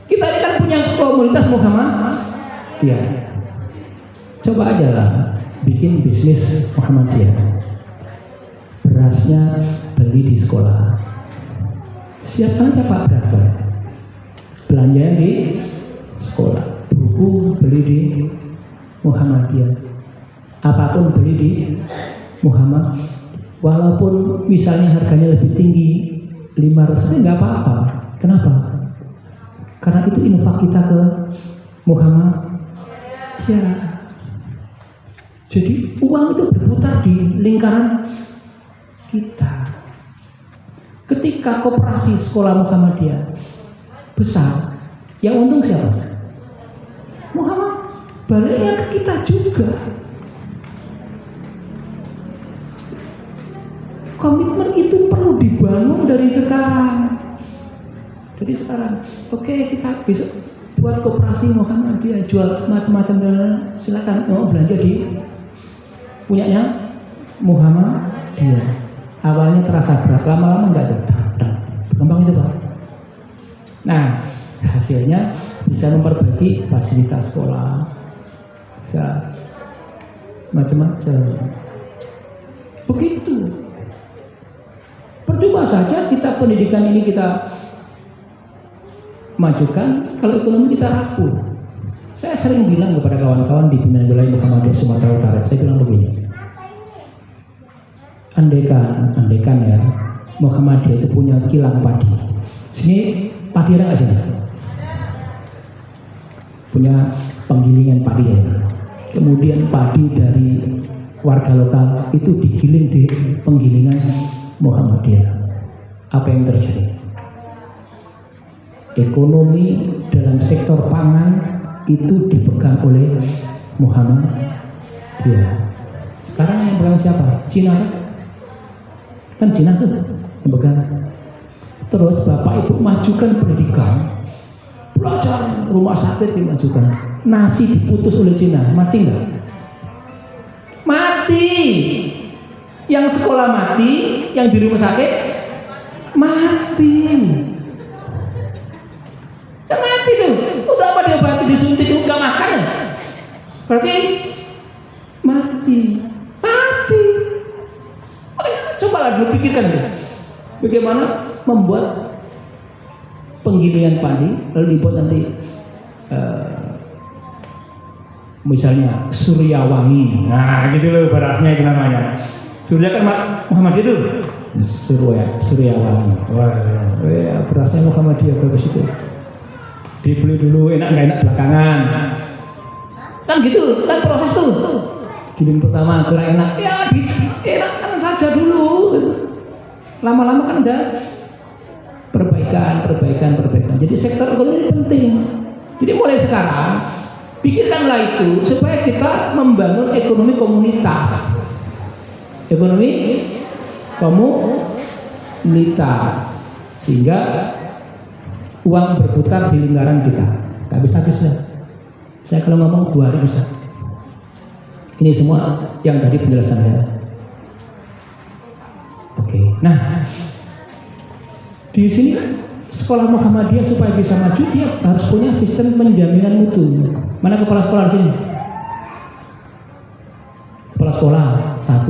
Kita ini kan punya komunitas Muhammadiyah. Coba aja lah bikin bisnis Muhammadiyah. Berasnya beli di sekolah. Siapkan aja Pak beras. Belanjanya di sekolah. Buku beli di Muhammadiyah. Apapun beli di Muhammad. Walaupun misalnya harganya lebih tinggi 500, nggak apa-apa. Kenapa? Karena itu infak kita ke Muhammadiyah. Jadi uang itu berputar di lingkaran kita. Ketika koperasi sekolah Muhammadiyah besar, yang untung siapa? Muhammad. Baliknya ke kita juga. Komitmen itu perlu dibangun dari sekarang. Jadi sekarang, oke, kita besok buat koperasi Muhammadiyah, jual macam-macam dan silakan mau belanja di punyanya Muhammadiyah. Awalnya terasa berat, lama-lama enggak berkembang itu Pak. Nah, hasilnya bisa memperbaiki fasilitas sekolah, bisa macam-macam. Begitu. Percuma saja kita pendidikan ini kita majukan kalau ekonomi kita rapuh. Saya sering bilang kepada kawan-kawan di Bina Wilayah Muhammadiyah Sumatera Utara, saya bilang begini. Andaikan ya Muhammadiyah itu punya kilang padi. Sini padi ada nggak sini? Punya penggilingan padi ya. Kemudian padi dari warga lokal itu digiling di penggilingan Muhammadiyah. Apa yang terjadi? Ekonomi dalam sektor pangan itu dipegang oleh Muhammadiyah. Sekarang yang pegang siapa? Cina kan Cina tuh yang pegang. Terus bapak ibu majukan pendidikan, belajar, rumah sakit dimajukan, nasi diputus oleh Cina, mati nggak? Mati. Yang sekolah mati, yang di rumah sakit mati. Ya mati tuh. Udah apa dia mati disuntik nggak makan ya? Berarti mati. Mati. Oke, cobalah dulu pikirkan tuh. Bagaimana membuat penggilingan padi lalu dibuat nanti misalnya Suryawangi. Nah, gitu loh berasnya itu namanya. Surya kan Muhammadiyah itu. Suryawangi. Wah, berasnya Muhammadiyah bagus itu. Dibeli dulu enak nggak enak belakangan. Kan gitu, kan proses tuh. Giling pertama kurang enak. Ya, enakan saja dulu. Lama-lama kan udah perbaikan. Jadi sektor ekonomi penting. Jadi mulai sekarang pikirkanlah itu supaya kita membangun ekonomi komunitas. Ekonomi komunitas sehingga uang berputar di lingkaran kita. Gak bisa habisnya. Saya kalau ngomong 2 hari bisa. Ini semua yang tadi penjelasannya. Oke. Nah, di sini sekolah Muhammadiyah supaya bisa maju dia harus punya sistem penjaminan mutu. Mana kepala sekolah di sini? Kepala sekolah 1,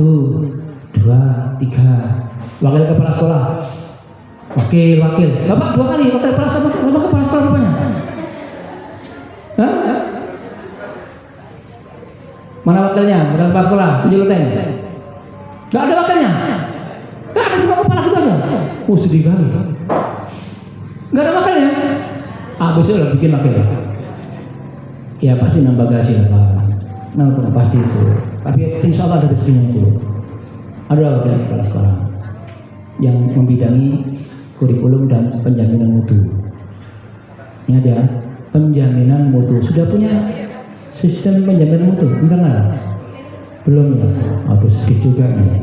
2, 3. Wakil kepala sekolah. Wakil. Bapak 2 kali wakil kepala sekolah. Bapak kepala sekolah rupanya. Hah? Mana wakilnya? Wakil kepala sekolah. Tunjuk loteng. Gak ada wakilnya. Gak ada, cuma kepala gitu aja. Oh, sedih kali. Gak ada wakilnya. Besok lah bikin wakil. Ya pasti nambah gaji lah. Nambah pasti itu. Tapi insya Allah ada rezekinya itu. Ada wakil kepala sekolah yang membidangi kurikulum dan penjaminan mutu. Ini ada penjaminan mutu. Sudah punya sistem penjaminan mutu internal? Belum ya? Harus sedikit juga nih.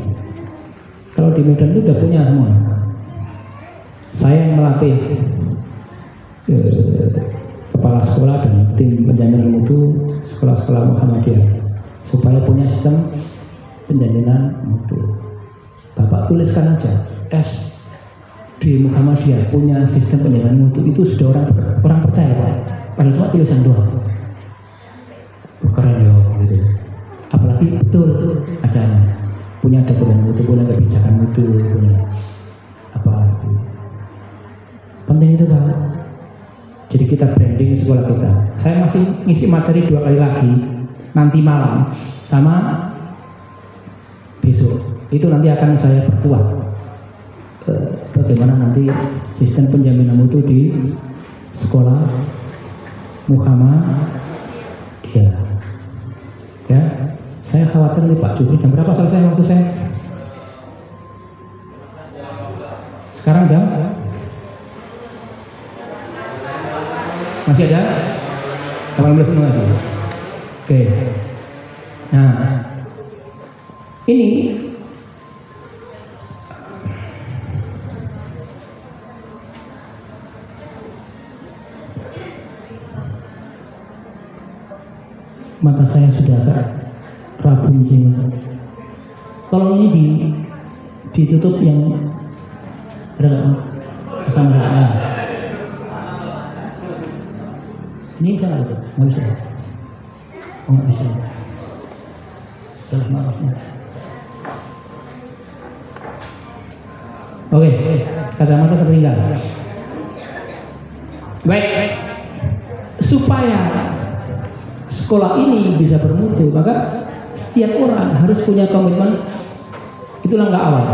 Kalau di Medan itu udah punya semua. Saya yang melatih kepala sekolah dan tim penjaminan mutu sekolah-sekolah Muhammadiyah supaya punya sistem penjaminan mutu. Bapak tuliskan aja SD Muhammadiyah punya sistem penjaminan mutu, itu sudah orang percaya Pak. Padahal cuma tulisan doang. Keren ya gitu. Apalagi betul adanya punya dokumen mutu, punya kebijakan mutu, punya apa itu. Penting itu Pak. Jadi kita branding sekolah kita. Saya masih ngisi materi 2 kali lagi nanti malam sama besok. Itu nanti akan saya perkuat bagaimana nanti sistem penjaminan mutu di sekolah Muhammadiyah. Ya, saya khawatir nih Pak Jupri jam berapa selesai waktu saya? Sekarang jam? Masih ada? 18 menit lagi. Oke. Nah, ini mata saya sudah agak rabun sini. Tolong ini ditutup yang ada nggak? Sama. Ini bisa nggak? Nggak bisa. Oh, nggak bisa. Maaf. Oke, kacamata tertinggal. Baik. Supaya sekolah ini bisa bermutu, maka setiap orang harus punya komitmen. Itu langkah awal.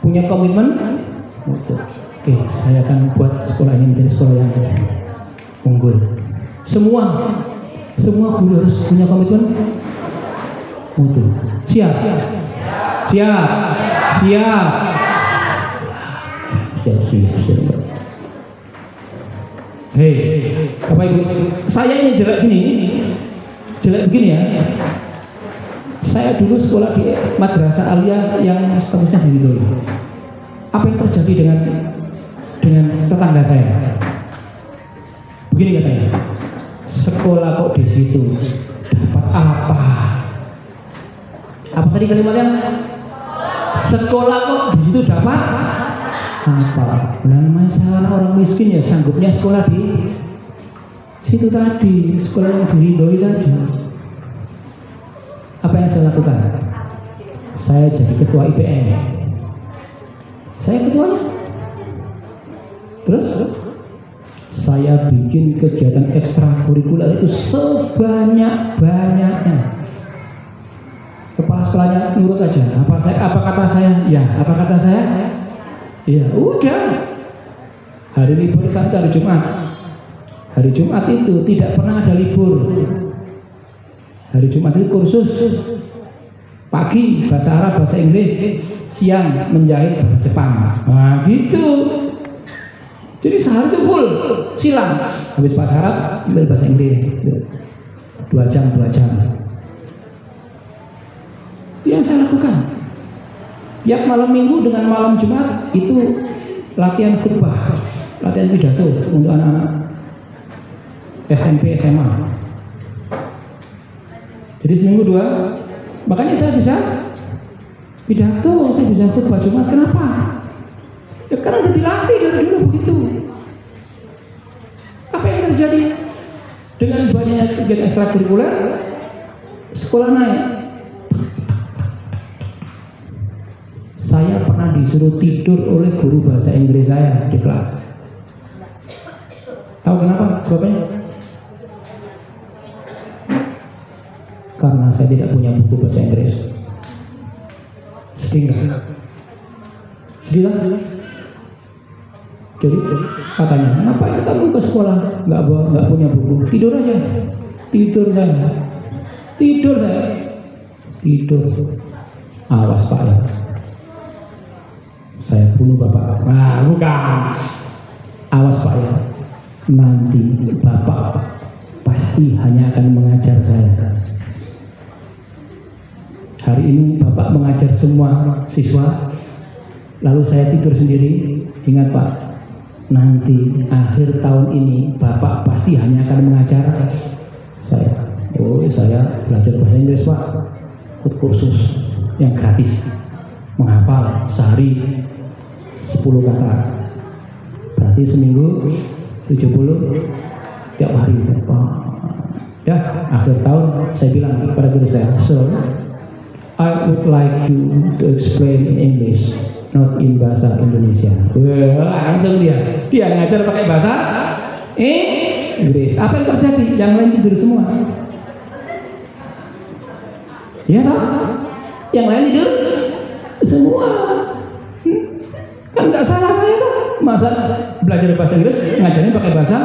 Punya komitmen Mutu. Oke, saya akan buat sekolah ini menjadi sekolah yang unggul. Semua guru harus punya komitmen mutu. Siap. Hei, Bapak Ibu, saya ini jelek begini ya. Saya dulu sekolah di madrasah aliyah yang seterusnya di Ridho. Apa yang terjadi dengan tetangga saya? Begini katanya, sekolah kok di situ dapat apa? Apa tadi kalimatnya? Sekolah kok di situ dapat apa? Namanya saya orang miskin ya, sanggupnya sekolah di situ tadi, sekolah yang diridhoi tadi. Apa yang saya lakukan? Saya jadi ketua IPN. Saya ketuanya. Terus saya bikin kegiatan ekstrakurikuler itu sebanyak-banyaknya. Kepala sekolahnya nurut aja. Apa kata saya? Ya, apa kata saya? Ya, udah. Hari libur sampai hari Jumat. Hari Jumat itu tidak pernah ada libur. Hari Jumat itu kursus. Pagi bahasa Arab, bahasa Inggris, siang menjahit bahasa Jepang. Nah, gitu. Jadi sehari itu full silang. Habis bahasa Arab, ambil bahasa Inggris. 2 jam. Itu yang saya lakukan. Tiap malam minggu dengan malam Jumat itu latihan khutbah, latihan pidato untuk anak-anak SMP, SMA. Jadi seminggu 2. Makanya saya bisa pidato, saya bisa khutbah Jumat. Kenapa? Ya karena udah dilatih dari dulu begitu. Apa yang terjadi? Dengan banyaknya kegiatan ekstrakurikuler, sekolah naik. Saya pernah disuruh tidur oleh guru bahasa Inggris saya di kelas. Tahu kenapa? Sebabnya? Karena saya tidak punya buku bahasa Inggris. Sedih nggak? Sedih lah. Jadi katanya, ngapain kamu ke sekolah? Nggak punya buku. Tidur aja. Tidur. Awas Pak ya. Saya bunuh Bapak. Nah, bukan. Awas Pak ya. Nanti Bapak pasti hanya akan mengajar saya. Hari ini Bapak mengajar semua siswa, lalu saya tidur sendiri. Ingat Pak, nanti akhir tahun ini Bapak pasti hanya akan mengajar saya. Oh, saya belajar bahasa Inggris Pak, ikut kursus yang gratis, menghafal sehari 10 kata, berarti seminggu 70 tiap hari. Ya, akhir tahun saya bilang kepada guru saya, "So, I would like you to explain in English, not in bahasa Indonesia." Langsung dia ngajar pakai bahasa Inggris. Apa yang terjadi? Yang lain tidur semua. Ya toh? Yang lain tidur semua. Kan nggak salah saya tuh. Masa belajar bahasa Inggris ngajarnya pakai bahasa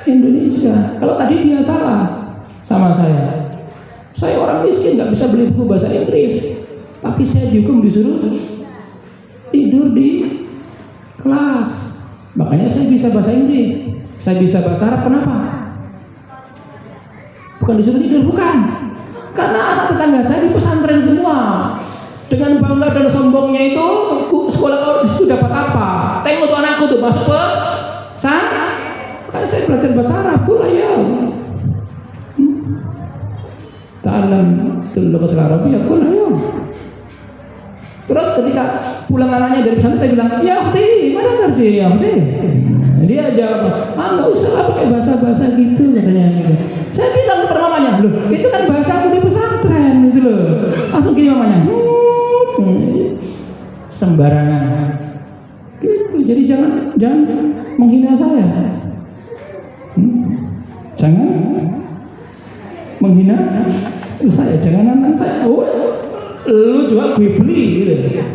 Indonesia. Kalau tadi dia salah sama saya. Saya orang miskin, nggak bisa beli buku bahasa Inggris, tapi saya dihukum disuruh tidur di kelas. Makanya saya bisa bahasa Inggris, saya bisa bahasa Arab. Kenapa? Bukan disuruh tidur, bukan. Karena anak tetangga saya di pesantren semua. Dengan bangga dan sombongnya itu, sekolah kalau di situ dapat apa? Tengok tuh anakku tuh masuk ke sana. Makanya saya belajar bahasa Arab pula ya. Ta'alam lugat al-Arabiyah qul ayo. Terus ketika pulang anaknya dari pesantren saya bilang, "Ya ukhti, mana terjadi ya ukhti?" Dia jawab, "Nggak usah lah pakai bahasa-bahasa gitu," katanya. Saya bilang kepada mamanya, "Loh, itu kan bahasa aku di pesantren gitu loh." Langsung gini mamanya, sembarangan. Gitu. Jadi jangan menghina saya. Jangan menghina saya, jangan nantang saya. Oh, lu jual gue beli gitu.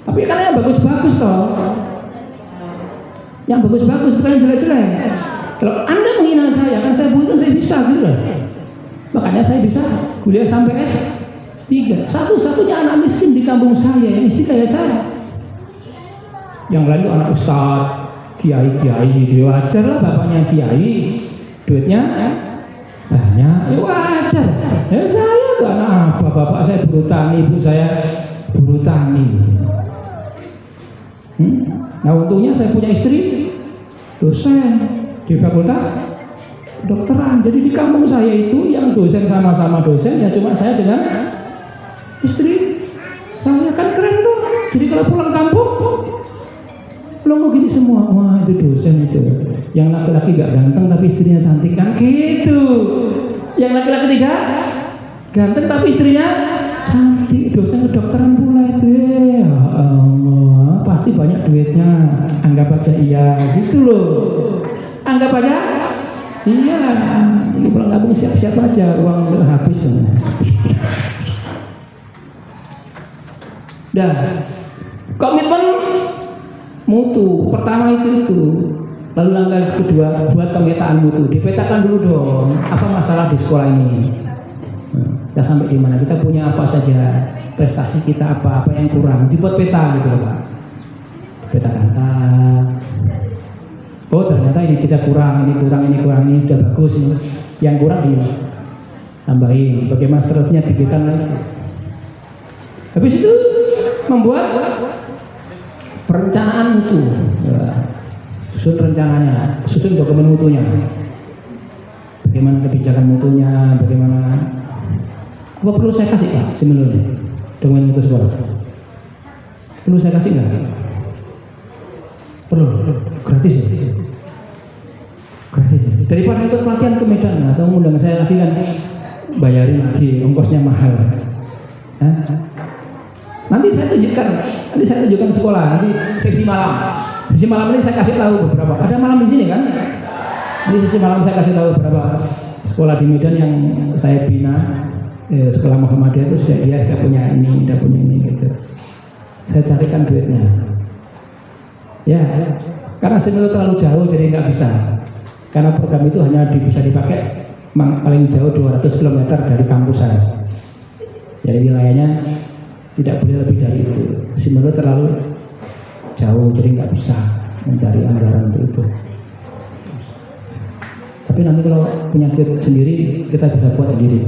Tapi karena yang bagus bagus-bagus toh. Yang bagus-bagus bukan yang jelek-jelek. Kalau Anda menghina saya, kan saya butuh, saya bisa gitu loh. Makanya saya bisa kuliah sampai S3. Satu-satunya anak miskin di kampung saya yang istri kayak saya. Yang lain itu anak ustaz, kiai-kiai, gitu. Wajar lah bapaknya kiai, duitnya banyak, ya wajar. Ya saya tuh anak apa? Bapak saya buruh tani, ibu saya buruh tani. Nah untungnya saya punya istri dosen di fakultas kedokteran. Jadi di kampung saya itu yang dosen sama-sama dosen, ya cuma saya dengan istri saya. Kan keren tuh. Jadi kalau pulang kampung lo mau gini semua, wah itu dosen itu. Yang laki-laki gak ganteng tapi istrinya cantik kan gitu. Yang laki-laki tidak ganteng tapi istrinya cantik, dosen kedokteran pula itu. Ya Allah, pasti banyak duitnya. Anggap aja iya gitu loh. Anggap aja iya. Ini pulang kampung siap-siap aja, uang udah habis. Dah. Komitmen mutu. Pertama itu. Lalu langkah kedua, buat pemetaan mutu. Dipetakan dulu dong, apa masalah di sekolah ini. Kita sampai di mana? Kita punya apa saja, prestasi kita apa yang kurang. Dibuat peta gitu loh Pak. Petakan. Oh ternyata ini kita kurang, ini udah bagus ini. Yang kurang ditambahin. Bagaimana seterusnya dibedakan lagi. Habis itu membuat perencanaan mutu. Susun rencananya, susun dokumen mutunya. Bagaimana kebijakan mutunya, bagaimana. Apa perlu saya kasih Pak sebenarnya dokumen mutu sekolah? Perlu saya kasih nggak? Perlu, gratis ya? Gratis. Daripada ikut pelatihan ke Medan atau undang saya lagi kan bayarin lagi, ongkosnya mahal. Nanti saya tunjukkan sekolah, nanti sesi malam. Sesi malam ini saya kasih tahu beberapa. Ada malam di sini kan? Di sesi malam saya kasih tahu beberapa sekolah di Medan yang saya bina. Sekolah Muhammadiyah itu sudah punya ini gitu. Saya carikan duitnya. Ya, karena Simelu terlalu jauh jadi nggak bisa. Karena program itu hanya bisa dipakai paling jauh 200 km dari kampus saya. Jadi wilayahnya tidak boleh lebih dari itu. Simelu terlalu jauh jadi nggak bisa mencari anggaran untuk itu. Tapi nanti kalau punya duit sendiri kita bisa buat sendiri.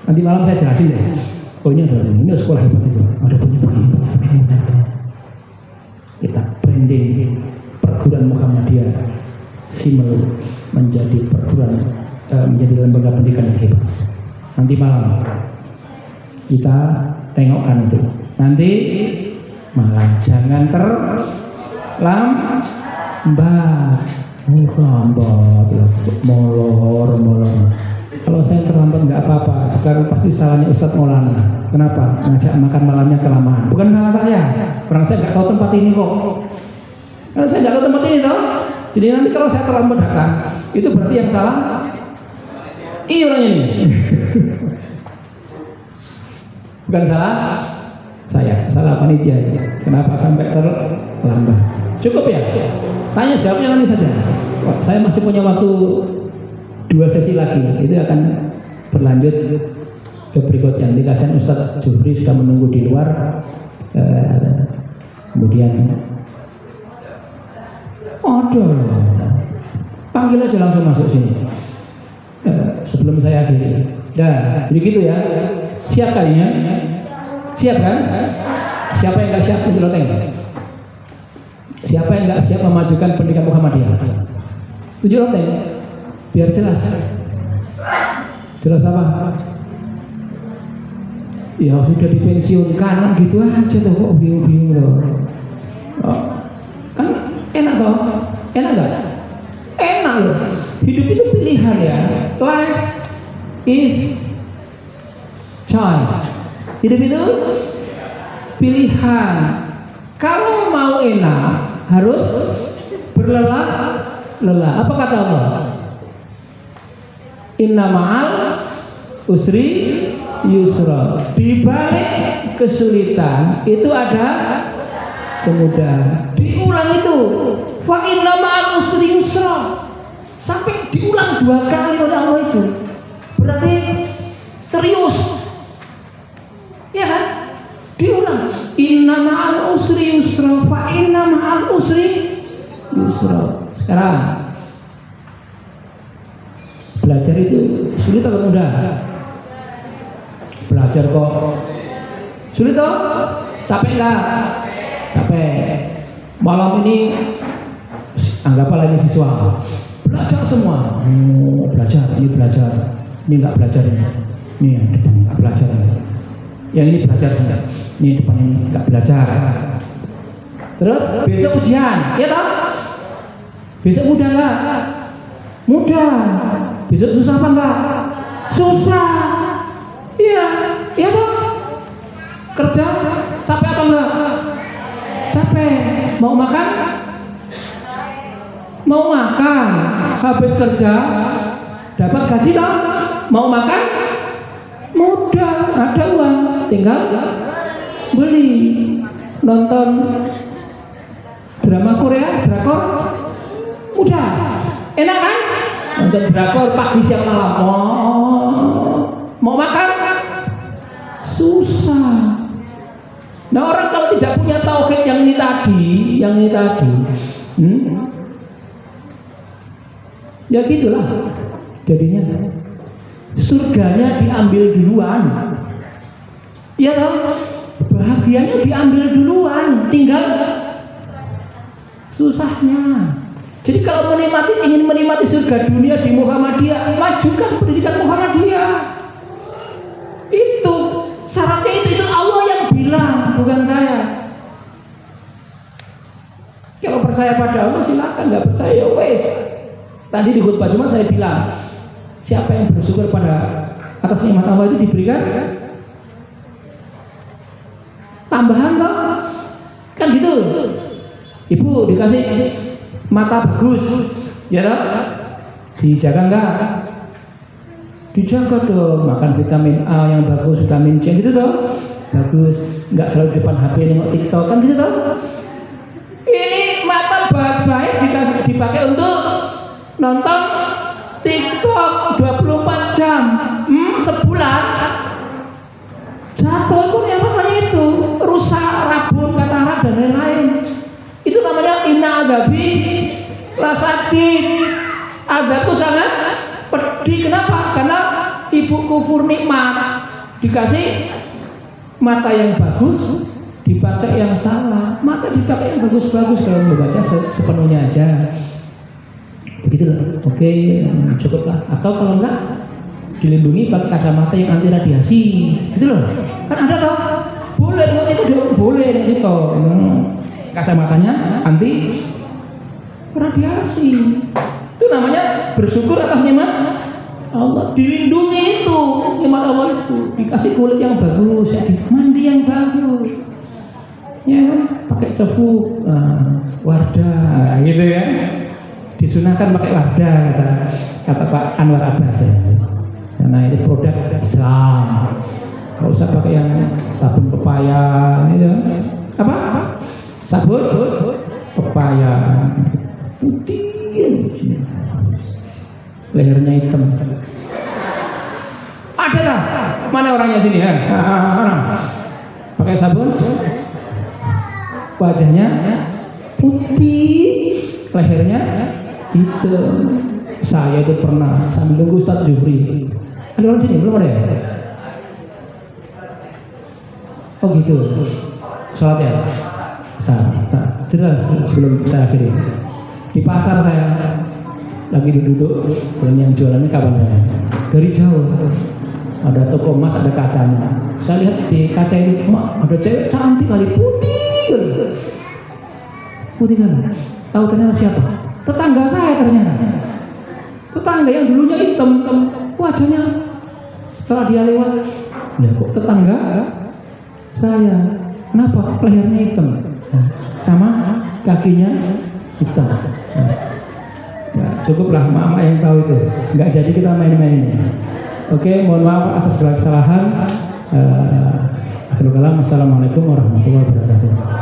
Nanti malam saya jelasin deh. Oh ini sekolah hebat itu. Ada punya begini. Kita branding perguruan Muhammadiyah Simelu menjadi perguruan menjadi lembaga pendidikan yang hebat. Nanti malam kita tengokkan itu. Nanti malam jangan terlambat. Molor. Kalau saya terlambat nggak apa-apa, sekarang pasti salahnya Ustadz Maulana. Kenapa? Ngajak makan malamnya kelamaan. Bukan salah saya. Orang saya nggak tahu tempat ini kok. Karena saya nggak tahu tempat ini toh. Jadi nanti kalau saya terlambat datang, itu berarti yang salah orang ini. Bukan salah saya, salah panitia. Kenapa sampai terlambat? Cukup ya? Tanya jawabnya nanti saja. Saya masih punya waktu 2 sesi lagi, itu akan berlanjut ke berikutnya. Nanti kasihan Ustadz Jufri sudah menunggu di luar. Kemudian panggil aja langsung masuk sini. Sebelum saya akhiri. Dah, begitu ya. Siap kalinya? Siap kan? Siapa yang nggak siap untuk loteng? Siapa yang nggak siap memajukan pendidikan Muhammadiyah? 7 loteng. Biar jelas. Jelas apa? Ya sudah dipensiunkan gitu aja tuh, kok bingung-bingung loh. Kan enak toh? Enak nggak? Enak loh. Hidup itu pilihan ya. Life is choice. Hidup itu pilihan. Kalau mau enak harus berlelah. Apa kata Allah? Inna ma'al usri yusra. Di balik kesulitan itu ada kemudahan. Diulang itu. Fa inna ma'al usri yusra. Sampai diulang 2 kali oleh Allah itu. Berarti serius. Ya kan? Diulang. Inna ma'al usri yusra. Fa inna ma'al usri yusra. Sekarang belajar itu sulit atau mudah? Belajar kok sulit toh? Capek nggak? Capek. Malam ini anggaplah ini siswa belajar semua. Belajar, ini belajar. Ini nggak belajar ini. Ini yang depan nggak belajar. Yang ini belajar saja. Ini depan ini nggak belajar. Terus besok ujian, ya toh? Besok mudah nggak? Mudah. Besok susah apa enggak? Susah. Iya, iya toh. Kerja capek apa enggak? Capek. Mau makan? Mau makan. Habis kerja dapat gaji toh? Mau makan? Mudah, ada uang, tinggal beli. Nonton drama Korea, drakor mudah. Enak kan? Nonton drakor pagi siang malam. Mau makan? Susah. Nah, orang kalau tidak punya tauhid yang ini tadi, ya gitulah jadinya. Surganya diambil duluan, ya toh? Bahagianya diambil duluan, tinggal susahnya. Jadi kalau ingin menikmati surga dunia di Muhammadiyah, majukan pendidikan Muhammadiyah. Itu syaratnya itu Allah yang bilang, bukan saya. Kalau percaya pada Allah silakan, nggak percaya ya wes. Tadi di khutbah Jumat saya bilang, siapa yang bersyukur pada atas nikmat Allah itu diberikan tambahan toh? Kan gitu. Ibu dikasih mata bagus, ya toh? Dijaga enggak? Dijaga dong, makan vitamin A yang bagus, vitamin C gitu toh? Bagus, enggak selalu depan HP nengok TikTok kan gitu toh? Ini mata baik dikasih dipakai untuk nonton TikTok 24 jam, sebulan jatuh itu yang makanya itu rusak, rabun, katarak dan lain-lain. Itu namanya inna adabi lasadid. Adabku sangat pedih. Kenapa? Karena ibu kufur nikmat, dikasih mata yang bagus dipakai yang salah. Mata dipakai yang bagus-bagus, kalau membaca sepenuhnya aja. Begitu loh. Oke, cukuplah. Atau kalau enggak dilindungi pakai kacamata yang anti radiasi. Gitu loh. Kan ada toh? Boleh itu boleh gitu. Kacamatanya anti radiasi. Itu namanya bersyukur atas nikmat Allah. Dilindungi itu nikmat Allah itu. Dikasih kulit yang bagus, mandi yang bagus. Ya kan? Pakai cefu, Wardah, gitu ya. Disunahkan pakai Wardah, kata Pak Anwar Abbas ya. Karena itu produk Islam. Kalau usah pakai yang sabun pepaya, gitu. Apa? Sabun pepaya putih, lehernya hitam. Ada lah. Mana orangnya sini ya? Pakai sabun, wajahnya putih, lehernya hitam. Saya itu pernah sambil nunggu Ustaz Jufri. Ada orang sini belum ada ya? Oh gitu. Sholat ya? Jelas sebelum saya akhiri. Di pasar saya lagi duduk, dan yang jualannya kawan saya. Dari jauh ada toko emas, ada kacanya. Saya lihat di kaca itu, ada cewek cantik kali, putih kan? Tahu ternyata siapa? Tetangga saya ternyata. Tetangga yang dulunya hitam, wajahnya setelah dia lewat, ya kok tetangga saya, kenapa lehernya hitam, sama kakinya hitam. Ya, cukuplah mama yang tahu itu, nggak jadi kita main-main. Oke, mohon maaf atas segala kesalahan. Akhirul kalam, assalamualaikum warahmatullahi wabarakatuh.